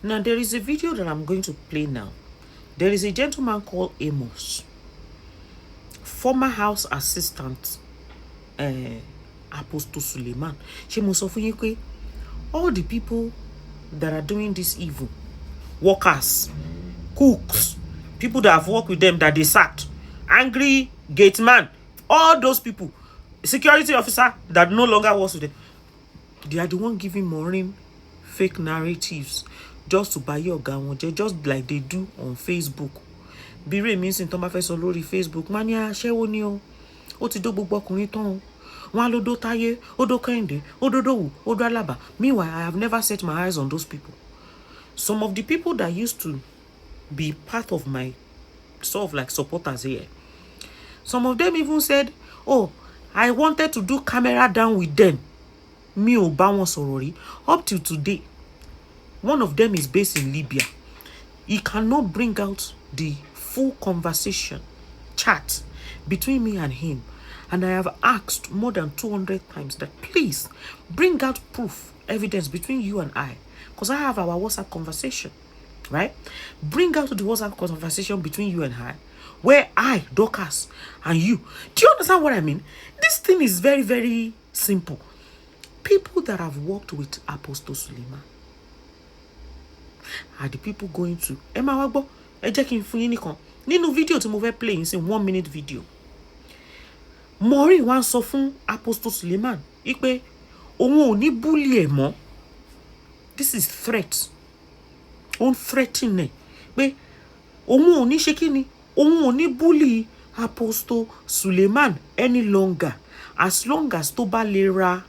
Now, there is a video that I'm going to play now. There is a gentleman called Amos, former house assistant, Apostle Suleiman. She must have all the people that are doing this evil, workers, cooks, people that have worked with them that they sacked, angry gate man, all those people, security officer that no longer works with them, they are the one giving Maureen fake narratives just to buy your gun, just like they do on Facebook. Bire means in Toma Feso lórí Facebook. Mania shewo ni o. O ti do gbogbo ọkùnrin tán o. Wọ́n ló dó Táyé, ó dó Kẹ́hìndé, ó dó Dòwú, ó dó Alaba. Meanwhile, I have never set my eyes on those people. Some of the people that used to be part of my sort of like supporters here, some of them even said, oh, I wanted to do camera down with them. Mi ò bá wọn sọ̀rọ̀ rí. Up till today, one of them is based in Libya. He cannot bring out the full conversation, chat between me and him. And I have asked more than 200 times that please bring out proof, evidence between you and I. Because I have our WhatsApp conversation, right? Bring out the WhatsApp conversation between you and I, where I, Dorcas, and you. Do you understand what I mean? This thing is very, very simple. People that have worked with Apostle Suleiman are the people going to Emma Wagbo, ejeki fún yín nìkan. Nínú video tí mo fẹ́ play in 1 minute video. Maureen wá sọ fún Apostle Suleiman ipe òun ò ní bully ẹ̀ mọ́. This is threat. On threatening pé òun ò ní ṣe kíni, òun ò ní bully Apostle Suleiman any longer as long as tó bá lè ra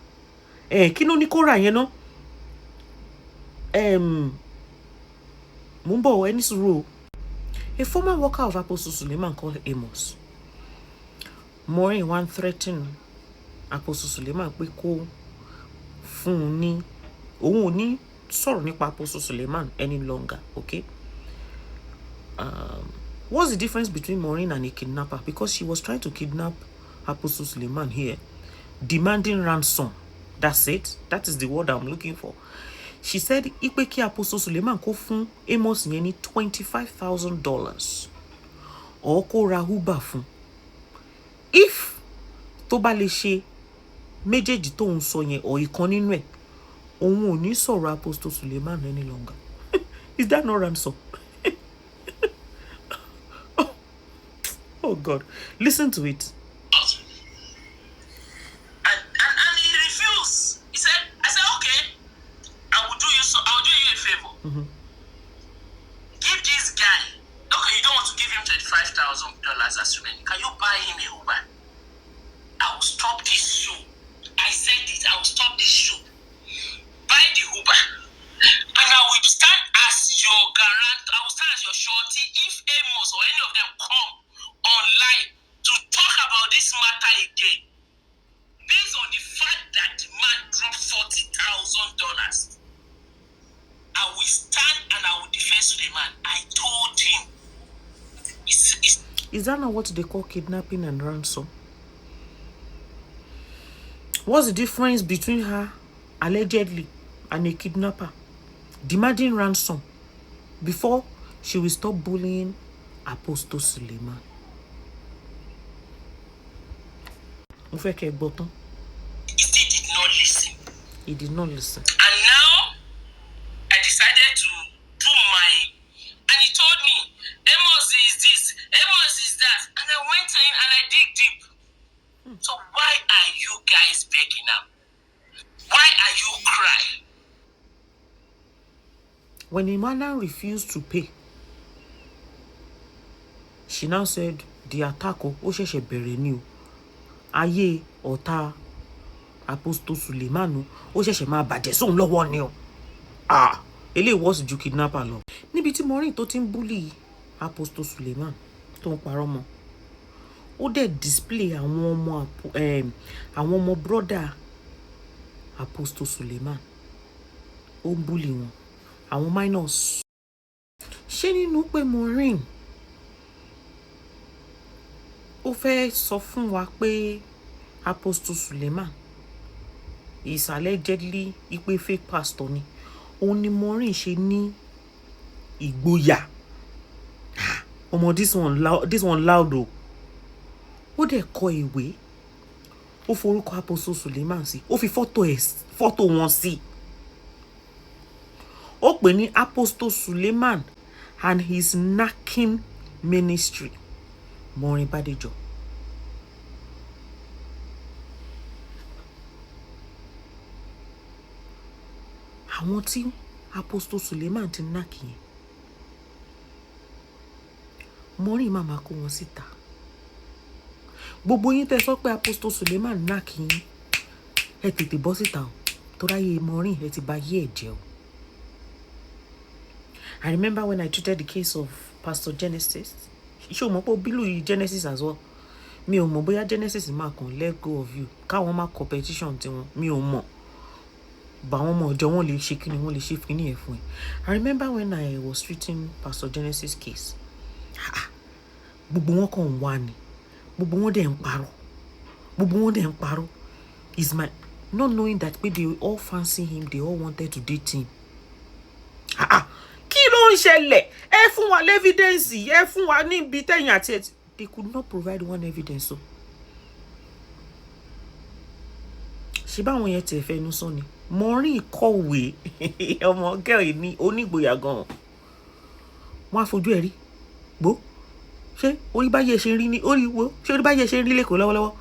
kí ló ní kó rà yẹn ná? Mumbo any suru. A former worker of Apostle Suleiman called Amos. Maureen one threatened Apostle Suleiman pé kó fún ní òun ò ní sọ̀rọ̀ nípa Apostle Suleiman any longer, okay? What's the difference between Maureen and a kidnapper? Because she was trying to kidnap Apostle Suleiman here, demanding ransom. That's it. That is the word I'm looking for. She said, ipe ki Apostle Suleiman kó fún Amos yẹn ní $25,000 or kó ra Uber fún. If tó bá lè ṣe méjèèjì tó ń sọ yẹn or ìkan nínú ẹ̀, òun ò ní sọ̀rọ̀ Apostle Suleiman any longer. Is that not ransom? Oh God, listen to it. And he refused. He said, I said, okay, I'll do you a favor. Give this guy, okay, you don't want to give him $35,000 as well. Can you buy him a Uber? I will stop this show. I said it, I will stop this show. Buy the Uber. And I will stand as your guarantor, I will stand as your shorty if Amos or any of them come online to talk about this matter again. Based on the fact that the man dropped $40,000. I will stand and I will defend Suleiman. I told him. Is that not what they call kidnapping and ransom? What's the difference between her, allegedly, and a kidnapper demanding ransom before she will stop bullying Apostle Suleiman? He still did not listen. He did not listen. And now, I decided to do and he told me, Amos is this, Amos is that. And I went in and I dig deep. So why are you guys begging now? Why are you crying? When Imana refused to pay, she now said, the attack o ṣẹ̀ṣẹ̀ bẹ̀rẹ̀ ni o. Ayé ọ̀tá Apostle Suleiman o ṣẹ̀ṣẹ̀ máa bàjẹ́ sóun lọ́wọ́ ni o. eléyìí wọ́ọ̀sì ju kidnapper lọ. Níbi tí Maureen tó ti ń búlì Apostle Suleiman tó ń parọ́ mọ́, ó dẹ̀ display àwọn ọmọ brother Apostle Suleiman, ó ń búlì wọn, àwọn minors. Ṣé nínú pé Maureen ó fẹ́ sọ fún wa pé Apostle Suleiman is allegedly ipe fake pastor ni, òun ni Maureen ṣe ní ìgboyà. Ọmọ this one loud o. Ó dẹ̀ kọ ìwé, ó forúkọ Apostle Suleiman sí, ó fi fọ́tò wọn sí. Ó pè ní Apostle Suleiman and his knacking ministry. Maureen Badejo. Àwọn tí Apostle Suleiman ti knack yẹn, Maureen máa kó wọn síta. Gbogbo yín tẹ́ sọ pé Apostle Suleiman knack yín, ẹ tètè bọ́ síta o, tó ráyè Maureen ẹ ti bà yé ẹ̀ jẹ́ o. I remember when I treated the case of Pastor Genesis. Ṣé o mọ̀ pé bílù Genesis as well? Mi ò mọ̀ bóyá Genesis máa kàn let go of you, káwọn máa competition tiwọn, mi ò mọ̀. Bá wọn mọ̀ ọjọ́ wọn lè ṣe kíni, wọn lè ṣe kíni ẹ̀ fún ẹ. I remember when I was treating Pastor Genesis case. Gbogbo wọn kàn wá ni. Gbogbo wọn dẹ̀ ń parọ́. Gbogbo wọn dẹ̀ ń parọ́. Is my not knowing that they all fancy him, they all wanted to date him. Kí ló ń ṣẹlẹ̀? Ẹ fún wa evidence, ẹ fún wa níbi tẹ̀yìn àti ẹ̀. They could not provide one evidence so. Ṣé báwọn yẹn tẹ̀ fẹ́ nu sọ ni? Maureen kọ̀wé ọmọ gẹ́ọ̀ ní onígboyà gan-an. Wọ́n á fojú ẹ̀ rí. Gbó. Ṣé orí báyẹ̀ ṣe ń rí ní orí wo? Ṣé orí báyẹ̀ ṣe ń rí lẹ́kọ̀ọ́ lọ́wọ́lọ́wọ́?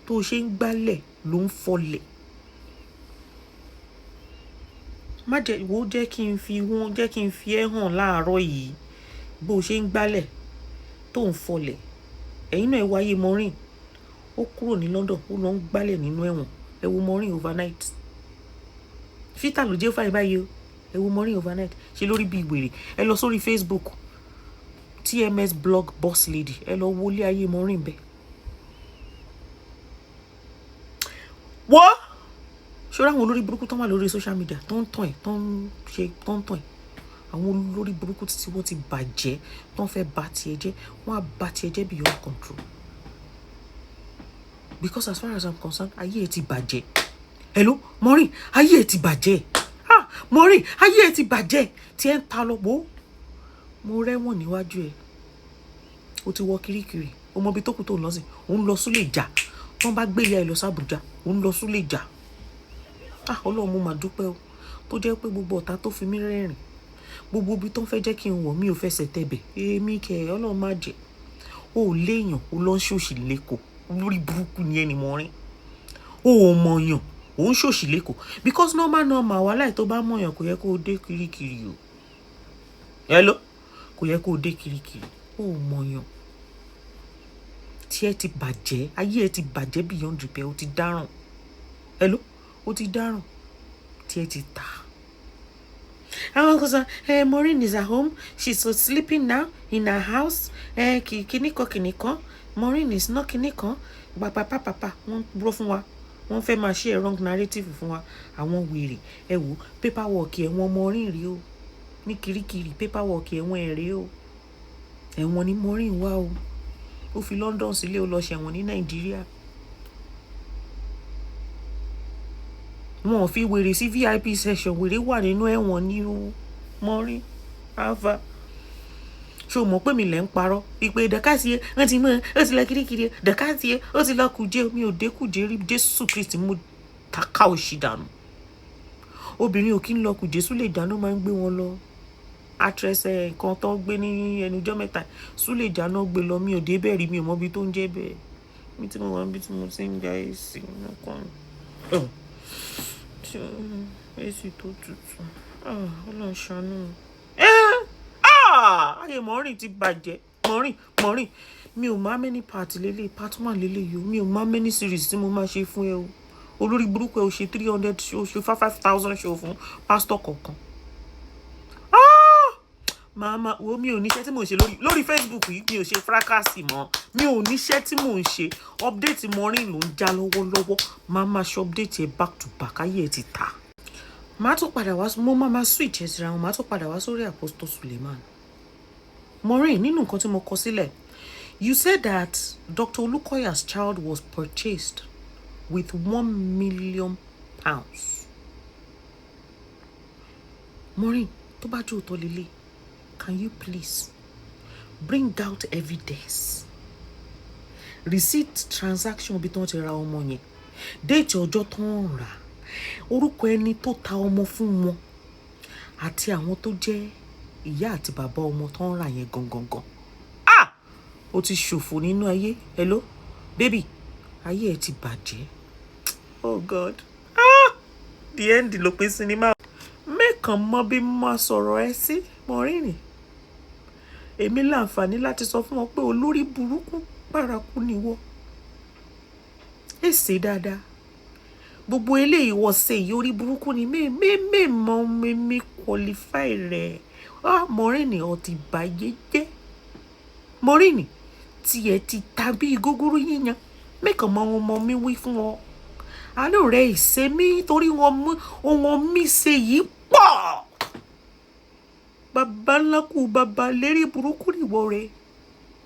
Tó ṣe ń gbálẹ̀ ló ń fọlẹ̀. Má jẹ́ wo jẹ́ kí n fi ẹ́ hàn láàárọ̀ yìí bó ṣe ń gbálẹ̀ tó ń fọlẹ̀. Ẹ̀yin náà ẹ wáyé Maureen. Ó kúrò ní London, ó lọ ń gbálẹ̀ nínú ẹ̀wọ̀n. Ẹ wo Maureen overnight. Fita ló jẹ́ fáyé báyìí o. Ẹ wo Maureen overnight. Ṣe lórí bí ìwèrè. Ẹ lọ sórí Facebook. TMS blog boss lady. Ẹ lọ wo ilé ayé Maureen bẹ́ẹ̀. Wo ṣọ́ra àwọn olórí burúkú tó wà lórí social media tó ń tàn ẹ̀. Àwọn olórí burúkú tí wọ́n ti bàjẹ́ tó ń fẹ́ bà tiẹ̀ jẹ́, wọ́n á bà tiẹ̀ jẹ́ beyond control. Because as far as I'm concerned, ayé ẹ ti bàjẹ́. Hello, Maureen, ayé ẹ ti bàjẹ́. Maureen, ayé ẹ ti bàjẹ́. Tí ẹ ń ta lọ bó. Mo rẹ́wọ̀n níwájú ẹ. O ti wọ Kirikiri. O mọ ibi tó kù tó ń lọ sí. O ń lọ Súlèjà. Tó ń bá gbé ìyá ẹ lọ sí Àbújá. O ń lọ Súlèjà. Ọlọ́run mo máa dúpẹ́ o. Tó jẹ́ pé gbogbo ọ̀tá tó fi mí rẹ́rìn. Gbogbo ibi tó ń fẹ́ jẹ́ kí n wọ̀ mi ò fẹsẹ̀ tẹ̀bẹ̀. Èmi kẹ̀ Ọlọ́run má jẹ́. O ò léèyàn, o lọ ń ṣòṣì lẹ́kọ̀ọ́. Lórí burúkú ni ẹni Maureen. O ò mọ̀yàn, o ń ṣòṣì lẹ́kọ̀ọ́. Because normal wàhálà tó bá mọ̀yàn kò yẹ kó o dé Kirikiri o. Hello? Kò yẹ kó o dé Kirikiri. O ò mọ̀yàn. Tí ẹ ti bàjẹ́, ayé ẹ ti bàjẹ́ beyond repair, o ti dáràn. Hello? O ti dáràn. Tí ẹ ti tà. Àwọn kan sọ, Maureen is at home. She's sleeping now in her house. Kìnìkan. Maureen is not kìnìkan. Pàpà. Wọ́n búrọ́ fún wa. Wọ́n fẹ́ máa share wrong narrative fún wa. Àwọn wèrè. Ẹ wo paperwork ẹ̀wọ̀n Maureen rí o. Ní Kirikiri paperwork ẹ̀wọ̀n ẹ̀ rí o. Ẹ̀wọ̀n ni Maureen wá o. Ó fi London sílé ó lọ ṣẹ̀wọ̀n ní Nàìjíríà. Wọn ò fi wèrè sí VIP section, wèrè wà nínú ẹ̀wọ̀n ní o. Maureen Alpha. Ṣé o mọ̀ pé mi lẹ̀ ń parọ́? Ìpè dàkásìé, wọ́n ti mọ̀, ó ti lọ Kirikiri, dàkásìé, ó ti lọ Kùjé, mi ò dé Kùjé rí, Jésù Kristi mo taka òṣì dànù. Obìnrin ò kí ń lọ Kùjé, Súlèjà ló máa ń gbé wọn lọ. Actress kan tó gbé ní ẹnujọ́ mẹ́ta, Súlèjà náà gbé lọ, mi ò dé bẹ́ẹ̀ rí, mi ò mọ ibi tó ń jẹ́ bẹ́ẹ̀. Mi tí mo wà níbi tí mo ti ń gba èsì nìkan. Èsì tó tutù. Ọlọ́run ṣàánú. Ayé Maureen ti bàjẹ́. Maureen. Mi ò máa many part lélẹ̀, part 1 lélẹ̀ yìí. Mi ò máa many series tí mo máa ṣe fún ẹ o. Olórí burúkú ẹ o ṣe 300 show, ṣe 5,000 show fún pastor kọ̀ọ̀kan. màmá wo mi ò níṣẹ́ tí mò ń ṣe lórí Facebook yìí, mi ò ṣe fracasi mọ́, mi ò níṣẹ́ tí mò ń ṣe, update Maureen ló ń já lọ́wọ́lọ́wọ́, màmá ṣe update ẹ back to back, ayé ẹ ti ta. Màá tún padà wá, mo máa switch ẹ síra wọn, màá tún padà wá sórí Apostle Suleiman. Maureen, nínú nǹkan tí mo kọ sílẹ̀, you said that Dr. Olukoya's child was purchased with £1 million. Maureen, tó bá jẹ́ òótọ́ lélẹ̀, can you please bring out evidence, receipt transaction bí tí wọ́n ti ra ọmọ yẹn, déètì ọjọ́ tó ń rà, orúkọ ẹni tó ta ọmọ fún wọn, àti àwọn tó jẹ́ ìyá àti bàbá ọmọ tó ń rà yẹn gangan. Ó ti ṣòfò nínú ayé. Hello baby, ayé ẹ ti bàjẹ́. Oh God, the end ló pín sinimá. Mẹ́kàn mọ bí mo sọ̀rọ̀ ẹ sí Maureen. Èmi láǹfààní láti sọ fún wọn pé olórí burúkú paraku ni wọ́. Ẹ ṣe dáadáa. Gbogbo eléyìí wọ́n ṣe yìí orí burúkú ni mi qualify rẹ̀. Maureen ó ti bàyé jẹ́. Maureen tiẹ̀ ti tàbí gúgúrú yíyan. Mẹ́kàn mọ ọmọ mi wí fún wọn. Àánú rẹ̀ ìṣe mi torí wọn mi ṣe yìí pọ̀. Bàbá ńlá kú bàbá lérí burúkú nìwọ rẹ̀.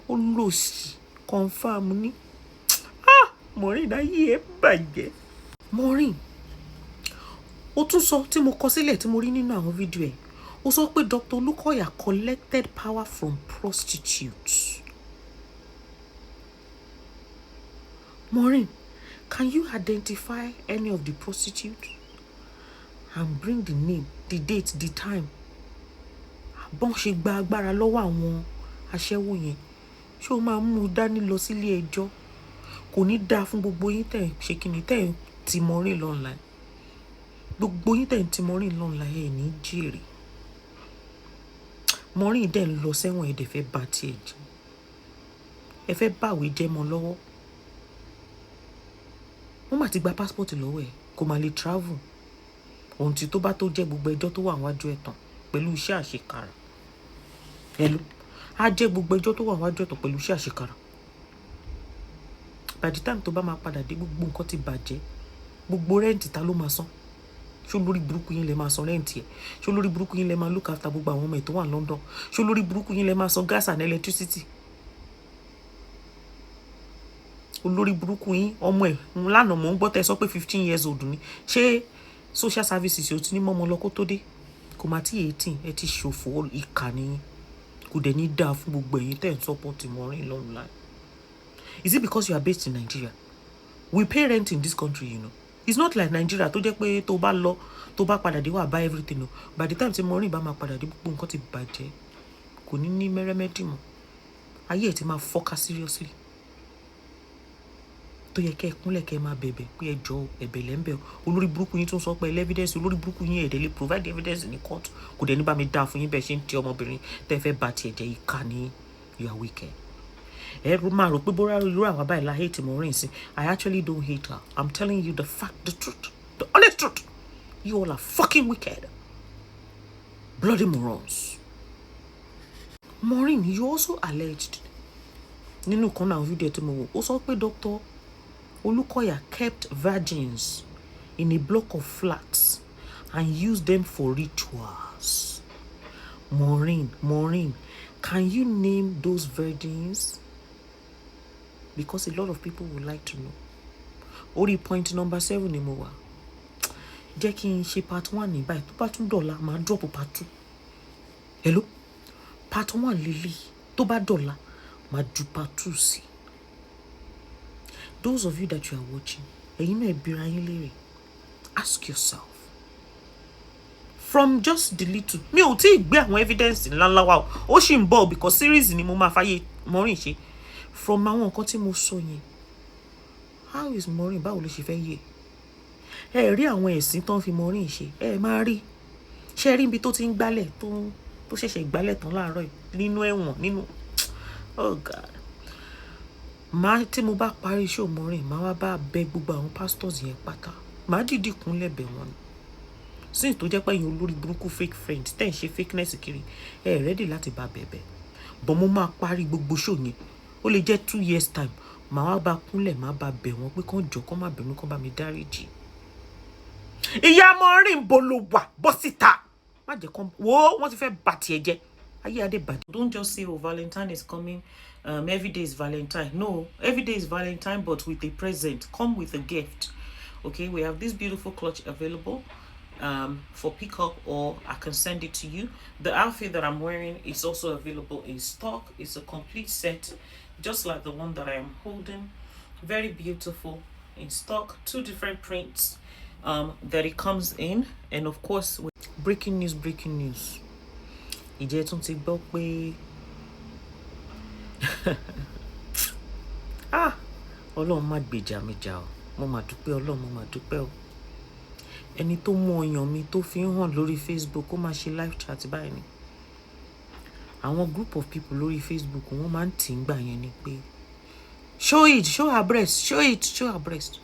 Ó lò sí confam ní. Maureen ayé ẹ bàjẹ́. Maureen, ó tún sọ tí mo kọ sílẹ̀ tí mo rí nínú àwọn fídíò ẹ̀. Ó sọ pé Dr. Olukoya collected power from prostitutes. Maureen, can you identify any of the prostitutes and bring the name, the date, the time? Bọ́n ṣe gba agbára lọ́wọ́ àwọn aṣẹ́wó yẹn. Ṣé o máa mú dání lọ sílé ẹjọ́? Kò ní dáa fún gbogbo yín tẹ̀ ṣe kíni tẹ̀ ti Maureen online. Gbogbo yín tẹ̀ ti Maureen online ẹ̀ ní jèrè. Maureen dẹ̀ ń lọ sẹ́wọ̀n ẹ̀ dẹ̀ fẹ́ bá tiẹ̀ jẹ́. Ẹ fẹ́ báwé jẹ́ mọ́ lọ́wọ́. Wọ́n máa ti gba passport lọ́wọ́ ẹ̀ kó máa lè travel. Ohun tí tó bá tó jẹ́ gbogbo ẹjọ́ tó wà níwájú ẹ̀ tán pẹ̀lú iṣẹ́ àṣekára. Hello, á jẹ́ gbogbo ẹjọ́ tó wà níwájú ẹ̀ tán pẹ̀lú iṣẹ́ àṣekára. By the time tó bá máa padà dé gbogbo nǹkan ti bàjẹ́. Gbogbo rẹ́ǹtì ta ló máa san? Ṣé olórí burúkú yín lè máa san rẹ́ǹtì ẹ̀? Ṣé olórí burúkú yín lè máa look after gbogbo àwọn ọmọ ẹ̀ tó wà ní London? Ṣé olórí burúkú yín lè máa san gas and electricity? Olórí burúkú yín ọmọ ẹ̀ lánàá mò ń gbọ́ tẹ́ sọ pé 15 years old ni. Ṣé social services yóò ti ní mọ́mọ́ lọ kó tó dé? Kò má tí 18 ẹ ti ṣòfò ìkà ni. Kò dẹ̀ ní dáa fún gbogbo ẹ̀yin tẹ́ ń support Maureen online. Is it because you are based in Nigeria? We pay rent in this country, you know. It's not like Nigeria tó jẹ́ pé tó bá lọ tó bá padà dé wà buy everything no. By the time tí Maureen bá máa padà dé gbogbo nǹkan ti bàjẹ́. Kò ní mẹ́rẹ́mẹ́dì mọ́. Ayé ẹ̀ ti máa fọ́ká seriously. Tó yẹ kẹ́ ẹ kúnlẹ̀ kẹ́ ẹ máa bẹ̀bẹ̀ pé ẹ jọ̀ọ́ ẹ̀bẹ̀ lẹ́ ń bẹ̀ olórí burúkú yín tó ń sọ pé evidence olórí burúkú yín ẹ̀dẹ̀ lè provide evidence ní court. Kò dẹ̀ ní bá mi dáa fún yín bẹ́ẹ̀ ṣe ń ti ọmọbìnrin tẹ́ fẹ́ bá tiẹ̀ jẹ́ ìkà ní you are wicked. Every man rò pé bóra irú àwa báyìí la hate Maureen sí. I actually don't hate her. I'm telling you the fact, the truth, the honest truth. You all are fucking wicked. Bloody morons. Maureen, you also alleged nínú kan náà fídíò tí mo wò ó sọ pé Dr. Olukoya kept virgins in a block of flats and used them for rituals. Maureen, can you name those virgins? Because a lot of people would like to know. Orí point number 7 ni mo wà. Jẹ́ kí n ṣe part 1 ní báyìí. Tó bá tún dọ̀la, màá drop part 2. Hello? Part 1 lélẹ̀. Tó bá dọ̀la, màá ju part 2 sí. Those of you that you are watching, ẹ̀yin náà bira yín léèrè. Ask yourself. From just the little. Mi ò tí ì gbé àwọn evidence ńláńlá wá o. Ó ṣì ń bọ̀ because series ni mo máa fàyè Maureen ṣe. From àwọn nǹkan tí mo sọ yẹn. How is Maureen? Báwo ló ṣe fẹ́ yé? Ẹ rí àwọn ẹ̀sìn tó ń fi Maureen ṣe. Ẹ máa rí. Ṣé rí ibi tó ti ń gbálẹ̀ tó ṣẹ̀ṣẹ̀ gbálẹ̀ tán láàárọ̀ nínú ẹ̀wọ̀n nínú. Oh God. Tí mo bá parí show Maureen, màá wá bá bẹ gbogbo àwọn pastors yẹn pátá. Màá dìdí kúnlẹ̀ bẹ̀ wọ́n ni. since tó jẹ́ pé ẹ̀yin olórí burúkú fake friends tẹ́ ń ṣe fakeness kiri ẹ ready láti bá bẹ̀bẹ̀ but mo máa parí gbogbo show yẹn ó lè jẹ́ 2 years time màá wá bá kúnlẹ̀ má bá bẹ̀ wọ́n pé kán jọ kán má bínú kán bá mi dáríjì. ìyá Maureen bó ló wà bọ́ síta má jẹ́ kán wo wọ́n ti fẹ́ bà tiẹ̀ jẹ́ ayé adé bàjẹ́. Don't just say oh Valentine is coming every day is Valentine. No, every day is Valentine but with a present. Come with a gift. Okay, we have this beautiful clutch available for pickup, or I can send it to you. The outfit that I'm wearing is also available in stock. It's a complete set, just like the one that I am holding. Very beautiful in stock. 2 different prints that it comes in, and of course, breaking news. Ìjẹ́ tún ti gbọ́ pé Ọlọ́run má gbèjà mi jà o. Mo mà dúpẹ́ Ọlọ́run, mo mà dúpẹ́ o. Ẹni tó mú ọyàn mi tó fi ń hàn lórí Facebook ó máa ṣe live chat báyìí ni. Àwọn group of people lórí Facebook wọ́n máa ń tì ń gbà yẹn ni pé show it, show her breast, show it, show her breast.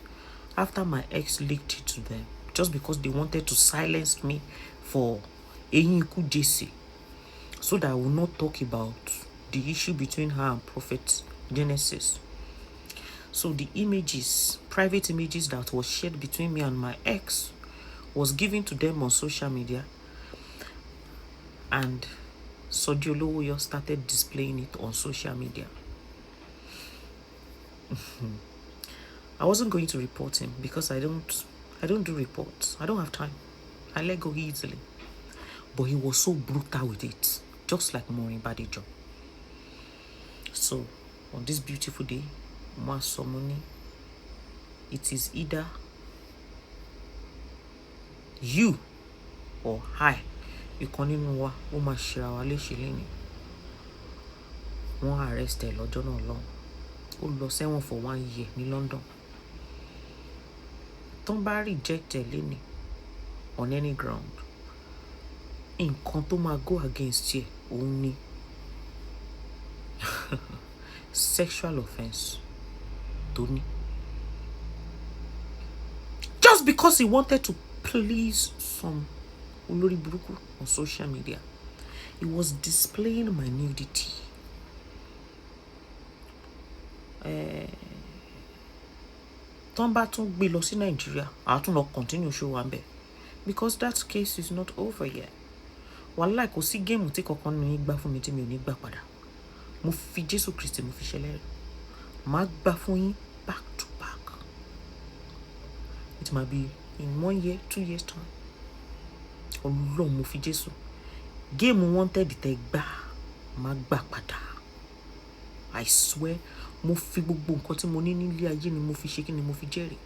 After my ex leaked it to them just because they wanted to silence me for Eyín Ikú Jesse, so that I will not talk about the issue between her and Prophet Genesis. So the images, private images that was shared between me and my ex was given to them on social media, and Sodiolowo started displaying it on social media. I wasn't going to report him because I don't do reports. I don't have time. I let go easily. But he was so brutal with it, just like Maureen Badejo. So on this beautiful day, Masomoni, it is either you or I. Ìkan nínú wa ó máa ṣera wa léṣe léni. Wọ́n arrest ẹ lọ́jọ́ náà lọ́hùn. Ó lọ sẹ́wọ̀n for 1 year ní London. Tọ́n bá reject ẹ léni on any ground, nǹkan tó máa go against ẹ òun ni sexual offense tó ní. Just because he wanted to please some olórí burúkú on social media, he was displaying my nudity. Tọ́n bá tún gbé lọ sí Nigeria, a tún lọ continue show wa ńbẹ̀, because that case is not over yet. Wàláhì kò sí géèmù tí kankan nínú yín gbá fún mi tí mi ò ní gbà padà. Mo fi Jésù Kristi mo fi ṣẹlẹ́rìí. Màá gbà fún yín back to back. It might be in 1 year, 2 years time. Ọlọ́run mo fi Jésù. Géèmù wanted tẹ́ gbà, màá gbà padà. I swear, mo fi gbogbo nǹkan tí mo ní nílé ayé ni mo fi ṣe kí ni mo fi jẹ́rìí.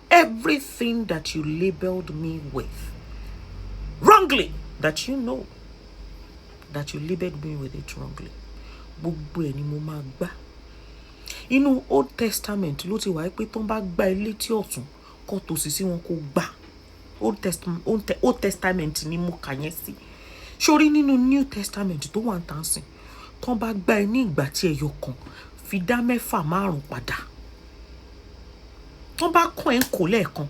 Everything that you labeled me with wrongly, that you know that you labeled me with it wrongly, gbogbo ẹ̀ ni mo máa gbà. Inú Old Testament ló ti wà pé tó ń bá gbá ilé tí ọ̀tún kó tòsí sí wọn kó gbà. Old Testament ni mo kà yẹn sí. Sórí nínú New Testament tó wà ń tàn sìn, tó ń bá gbá ẹ ní ìgbà tí ẹyọ kan fi dá 4 5 padà. Tó bá kàn ẹ́ ń kò lẹ́ẹ̀kan,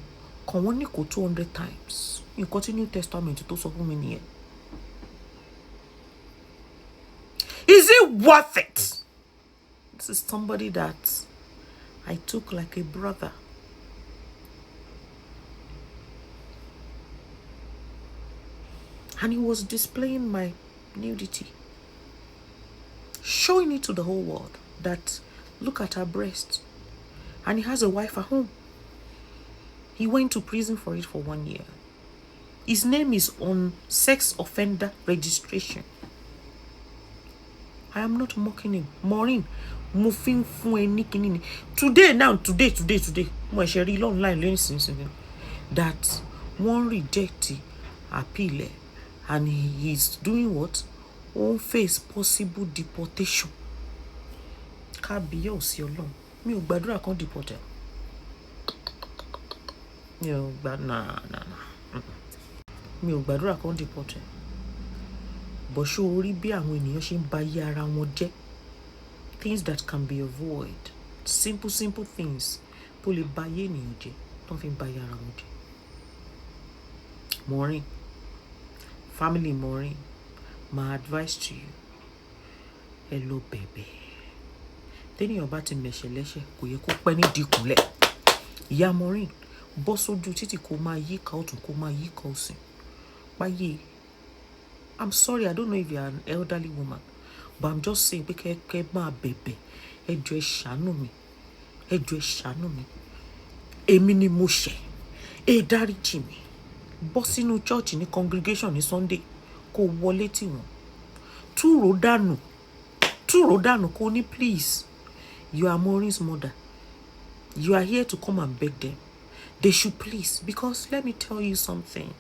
kàn wọ́n ní kò 200 times. Nǹkan tí New Testament tó sọ fún mi nìyẹn. Is it worth it? This is somebody that I took like a brother. And he was displaying my nudity, showing it to the whole world that look at her breast. And he has a wife at home. He went to prison for it for 1 year. His name is on sex offender registration. I am not mocking him. Maureen, moving fún ẹni kíní. Today, mo ṣe rí online lẹ́yìn that one reject appeal, and he is doing what? Won't face possible deportation. Kábíyèsí Ọlọ́run. Mi ò gbàdúrà kan deport ẹ. Mi ò gbàdúrà kan deport ẹ. But ṣó orí bí àwọn ènìyàn ṣe ń ba ayé ara wọn jẹ́. Things that can be avoided. Simple things tó lè ba ayé ènìyàn jẹ́ tó fi ń ba ayé ara wọn jẹ́. Maureen, family Maureen, my advice to you, hello baby. Téèyàn bá ti mẹ̀ṣẹ̀ lẹ́ṣẹ̀ kò yẹ kó pẹ́ ní dìkúnlẹ̀. Ìyá Maureen, bọ́ sójú títì kó máa yíká ọ̀tún kó máa yíká òsì. Páyé, I'm sorry, I don't know if you're an elderly woman, but I'm just saying pé kẹ́ máa bẹ̀bẹ̀, ẹ jọ̀ọ́ ẹ ṣàánú mi, ẹ jọ̀ọ́ ẹ ṣàánú mi. Èmi ni mo ṣẹ̀, ẹ dáríjì mi. Bọ́ sínú church ní congregation ní Sunday kó wọlé tì wọ́n. Túrò dànù kó ní please. You are Maureen's mother. You are here to come and beg them. They should please, because let me tell you something.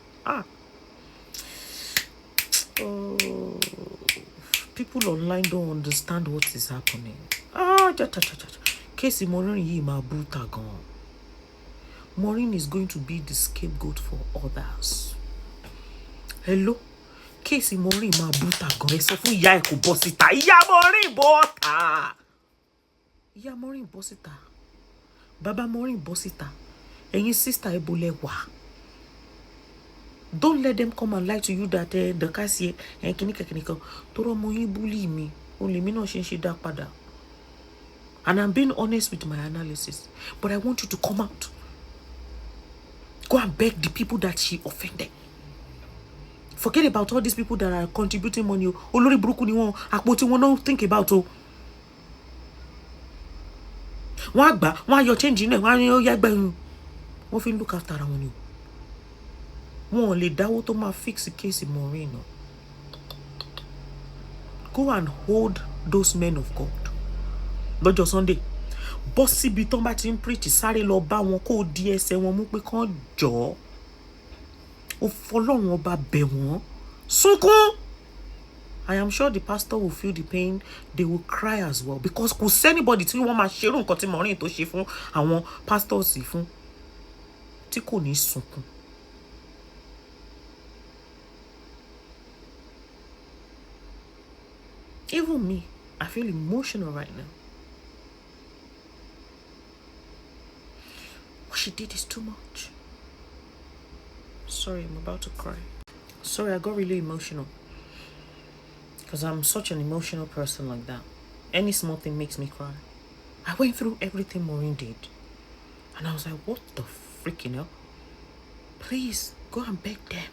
People online don't understand what is happening. Case Maureen yìí máa bú ta gan. Maureen is going to be the scapegoat for others. Hello? Case Maureen máa bú ta gan. Ẹ sọ fún ìyá ẹ kó bọ́ síta. Ìyá Maureen bọ́ ta. Ìyá Maureen bọ́ síta. Baba Maureen bọ́ síta. Ẹ̀yin sister ẹ bolẹ̀ wá. Don't let them come and lie to you that the cashier kìnìkan tọrọ ọmọ yín bully mi. Only mi náà ṣe dá padà. And I'm being honest with my analysis. But I want you to come out. Go and beg the people that she offended. Forget about all these people that are contributing money. Olórí burúkú ni wọ́n, àpò tí wọ́n don't think about o. Wọ́n àgbà, wọ́n ayọ̀ change náà, wọ́n ayọ̀ yàgbẹ́ yín. Wọ́n fi look after ara wọn ni o. Wọ́n ò lè dáwó tó máa fix case Maureen o. Go and hold those men of God. Lọ́jọ́ Sunday, bọ́ síbi tán bá ti ń preach, sáré lọ bá wọn kó di ẹsẹ̀ wọn mú pé kán jọ̀ọ́. Ó fọlọ́run ọba bẹ̀ wọ́n. Sunkún. I am sure the pastor will feel the pain. They will cry as well, because kò sẹ́nibody tí wọ́n máa ṣerú nǹkan tí Maureen tó ṣe fún àwọn pastors fún tí kò ní sunkún. Even me, I feel emotional right now. What she did is too much. Sorry, I'm about to cry. Sorry, I got really emotional. Because I'm such an emotional person like that. Any small thing makes me cry. I went through everything Maureen did. And I was like, what the freaking hell? Please, go and beg them.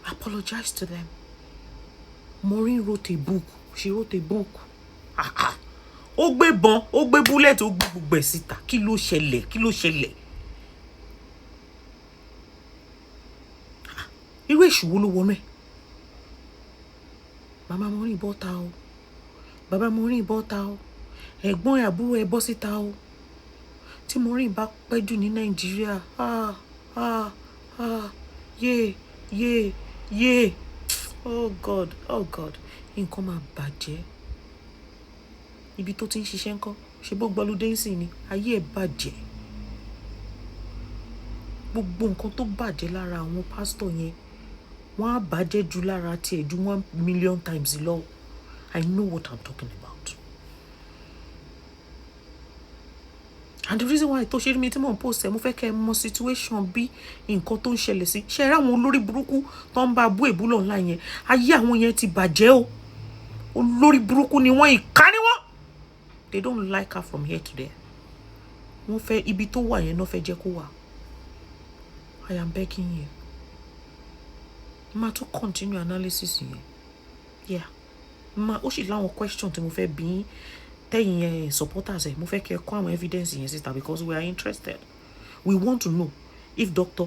Apologize to them. Maureen wrote a book. She wrote a book. Ó gbé bọn, ó gbé bullet, ó gbé gbogbo síta. Kí ló ṣẹlẹ̀? Irú èṣù wo ló wọnú ẹ̀? Mama Maureen bọ́ ta o. Baba Maureen bọ́ ta o. Ẹ̀gbọ́n ẹ̀ àbúrò ẹ̀ bọ́ síta o. Tí Maureen bá pẹ́ jù ní Nàìjíríà. Yeah. Oh God. Nǹkan máa bàjẹ́. Ibi tó ti ń ṣiṣẹ́ ńkọ́, ṣe bó gbọ́lúdé ń sìn ni, ayé ẹ̀ bàjẹ́. Gbogbo nǹkan tó bàjẹ́ lára àwọn pásítọ̀ yẹn, wọ́n á bàjẹ́ jù lára tiẹ̀ ju 1 million times lọ. I know what I'm talking about. And the reason why tó ṣe rí mi tí mò ń post ẹ̀, mo fẹ́ kẹ́ ẹ mọ situation bí nǹkan tó ń ṣẹlẹ̀ sí. Ṣé ẹ rí àwọn olórí burúkú tó ń bá bú èbú lọ́nà yẹn, ayé àwọn yẹn ti bàjẹ́ o. Olórí burúkú ni wọ́n, ìkà ni wọ́n. They don't like her from here to there. Wọ́n fẹ́ ibi tó wà yẹn náà fẹ́ jẹ́ kó wà. I am begging you. Ma to continue analysis yẹn. Yeah. Ma ó sì láwọn question tí mo fẹ́ bi tẹ́yin supporters ẹ̀, mo fẹ́ kẹ́ kó àwọn evidence yẹn síta, because we are interested. We want to know if Dr.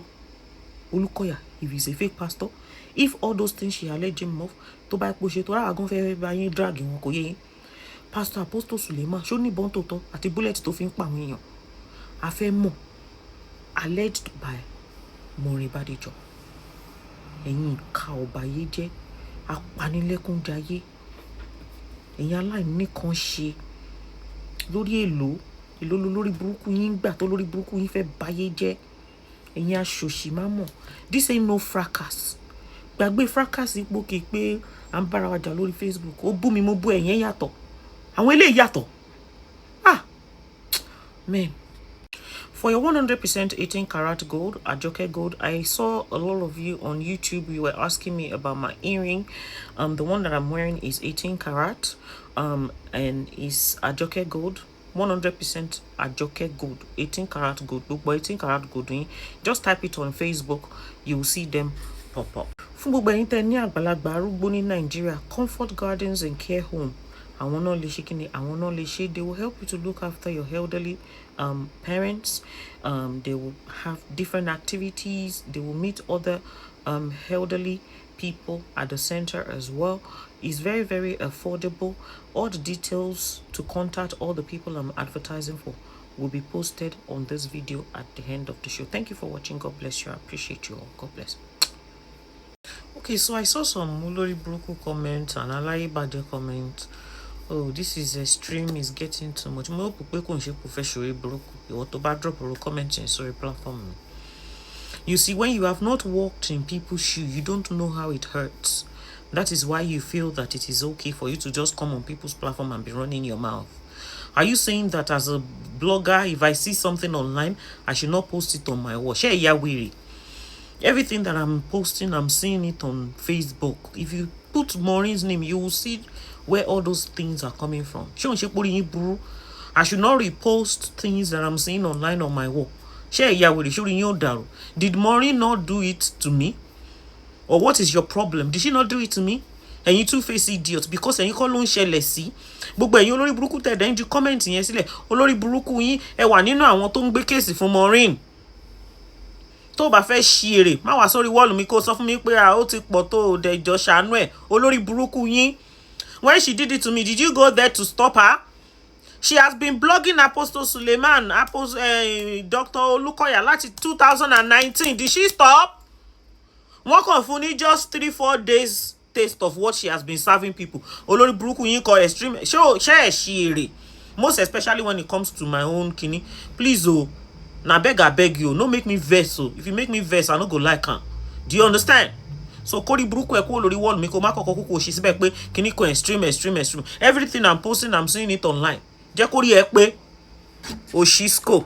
Olukoya, if he's a fake pastor, if all those things she alleged him of, tó bá pò ṣe tó ra gan fẹ́ bá yín drag wọn kò yé yín. Pastor Apostle Suleiman ṣó ní ìbọn tó tọ́ àti bullet tó fi ń pa àwọn èèyàn. A fẹ́ mọ̀, alleged by Maureen Badejo. Ẹ̀yin ìka ọ̀bàyéjẹ́, apanilẹ́kúnjayé, ẹ̀yin aláìní kan ṣe lórí èlò lórí burúkú yín gbà tó lórí burúkú yín fẹ́ báyé jẹ́. Ẹ̀yin aṣòṣì má mọ̀. This ain't no fracas. Gbàgbé fracas ipò kì í pé à ń bára wa jà lórí Facebook. Ó bú mi, mo bú ẹ̀yin yàtọ̀. Àwọn eléyìí yàtọ̀. Man. For your 100% 18 karat gold, Ajoke gold, I saw a lot of you on YouTube. You were asking me about my earring. The one that I'm wearing is 18 karat, and is Ajoke gold. 100% Ajoke gold, 18 karat gold. Look, but 18 karat gold, just type it on Facebook, you will see them pop up. Fún gbogbo ẹ̀yin tẹ́ ní àgbàlagbà arúgbó ní Nigeria, Comfort Gardens and Care Home. Àwọn náà lè ṣe kíni, àwọn náà lè ṣe. They will help you to look after your elderly parents. They will have different activities. They will meet other elderly people at the center as well. It's very, very affordable. All the details to contact all the people I'm advertising for will be posted on this video at the end of the show. Thank you for watching. God bless you. I appreciate you all. God bless. Okay, so I saw some Mulori Bruku comments and Alayi Bade comments. Oh, this is extreme, is getting too much. Mo pe ko nse professional Bruku. You want to drop a comment in sorry platform. You see, when you have not walked in people's shoes, you don't know how it hurts. That is why you feel that it is okay for you to just come on people's platform and be running your mouth. Are you saying that as a blogger, if I see something online, I should not post it on my wall? Share yawiri. Everything that I'm posting, I'm seeing it on Facebook. If you put Maureen's name, you will see where all those things are coming from. I should not repost things that I'm seeing online on my wall. Did Maureen not do it to me? Or what is your problem? Did she not do it to me? And you two-face idiots, because you call on Shelesi. But when you olórí burúkú tẹ̀ then you comment yẹn sílẹ̀, olórí burúkú yín ẹ wà nínú àwọn tó ń gbé case fún Maureen. Tó bá fẹ́ ṣeré, má wá sórí wall mi kó sọ fún mi pé ó ti pọ̀ tó dẹ̀ jọ ṣàánú ẹ̀, olórí burúkú yín. When she did it to me, did you go there to stop her? She has been blogging Apostle Suleiman, Dr. Olukoya láti 2019. Did she stop? Wọ́n kàn fún ní just 3-4 days taste of what she has been serving people. Olórí burúkú yín kọ extreme. Ṣé ṣeré. Most especially when it comes to my own kini. Please na beg I beg you, no make me vex. If you make me vex, I no go like am. Do you understand? So kori buruku ẹ kó lórí wall mi kó má kọ́kọ́ kúkú ṣe síbẹ̀ pé kíní kan extreme. Everything I'm posting, I'm seeing it online. Jẹ́ kórí ẹ pé Oshisco.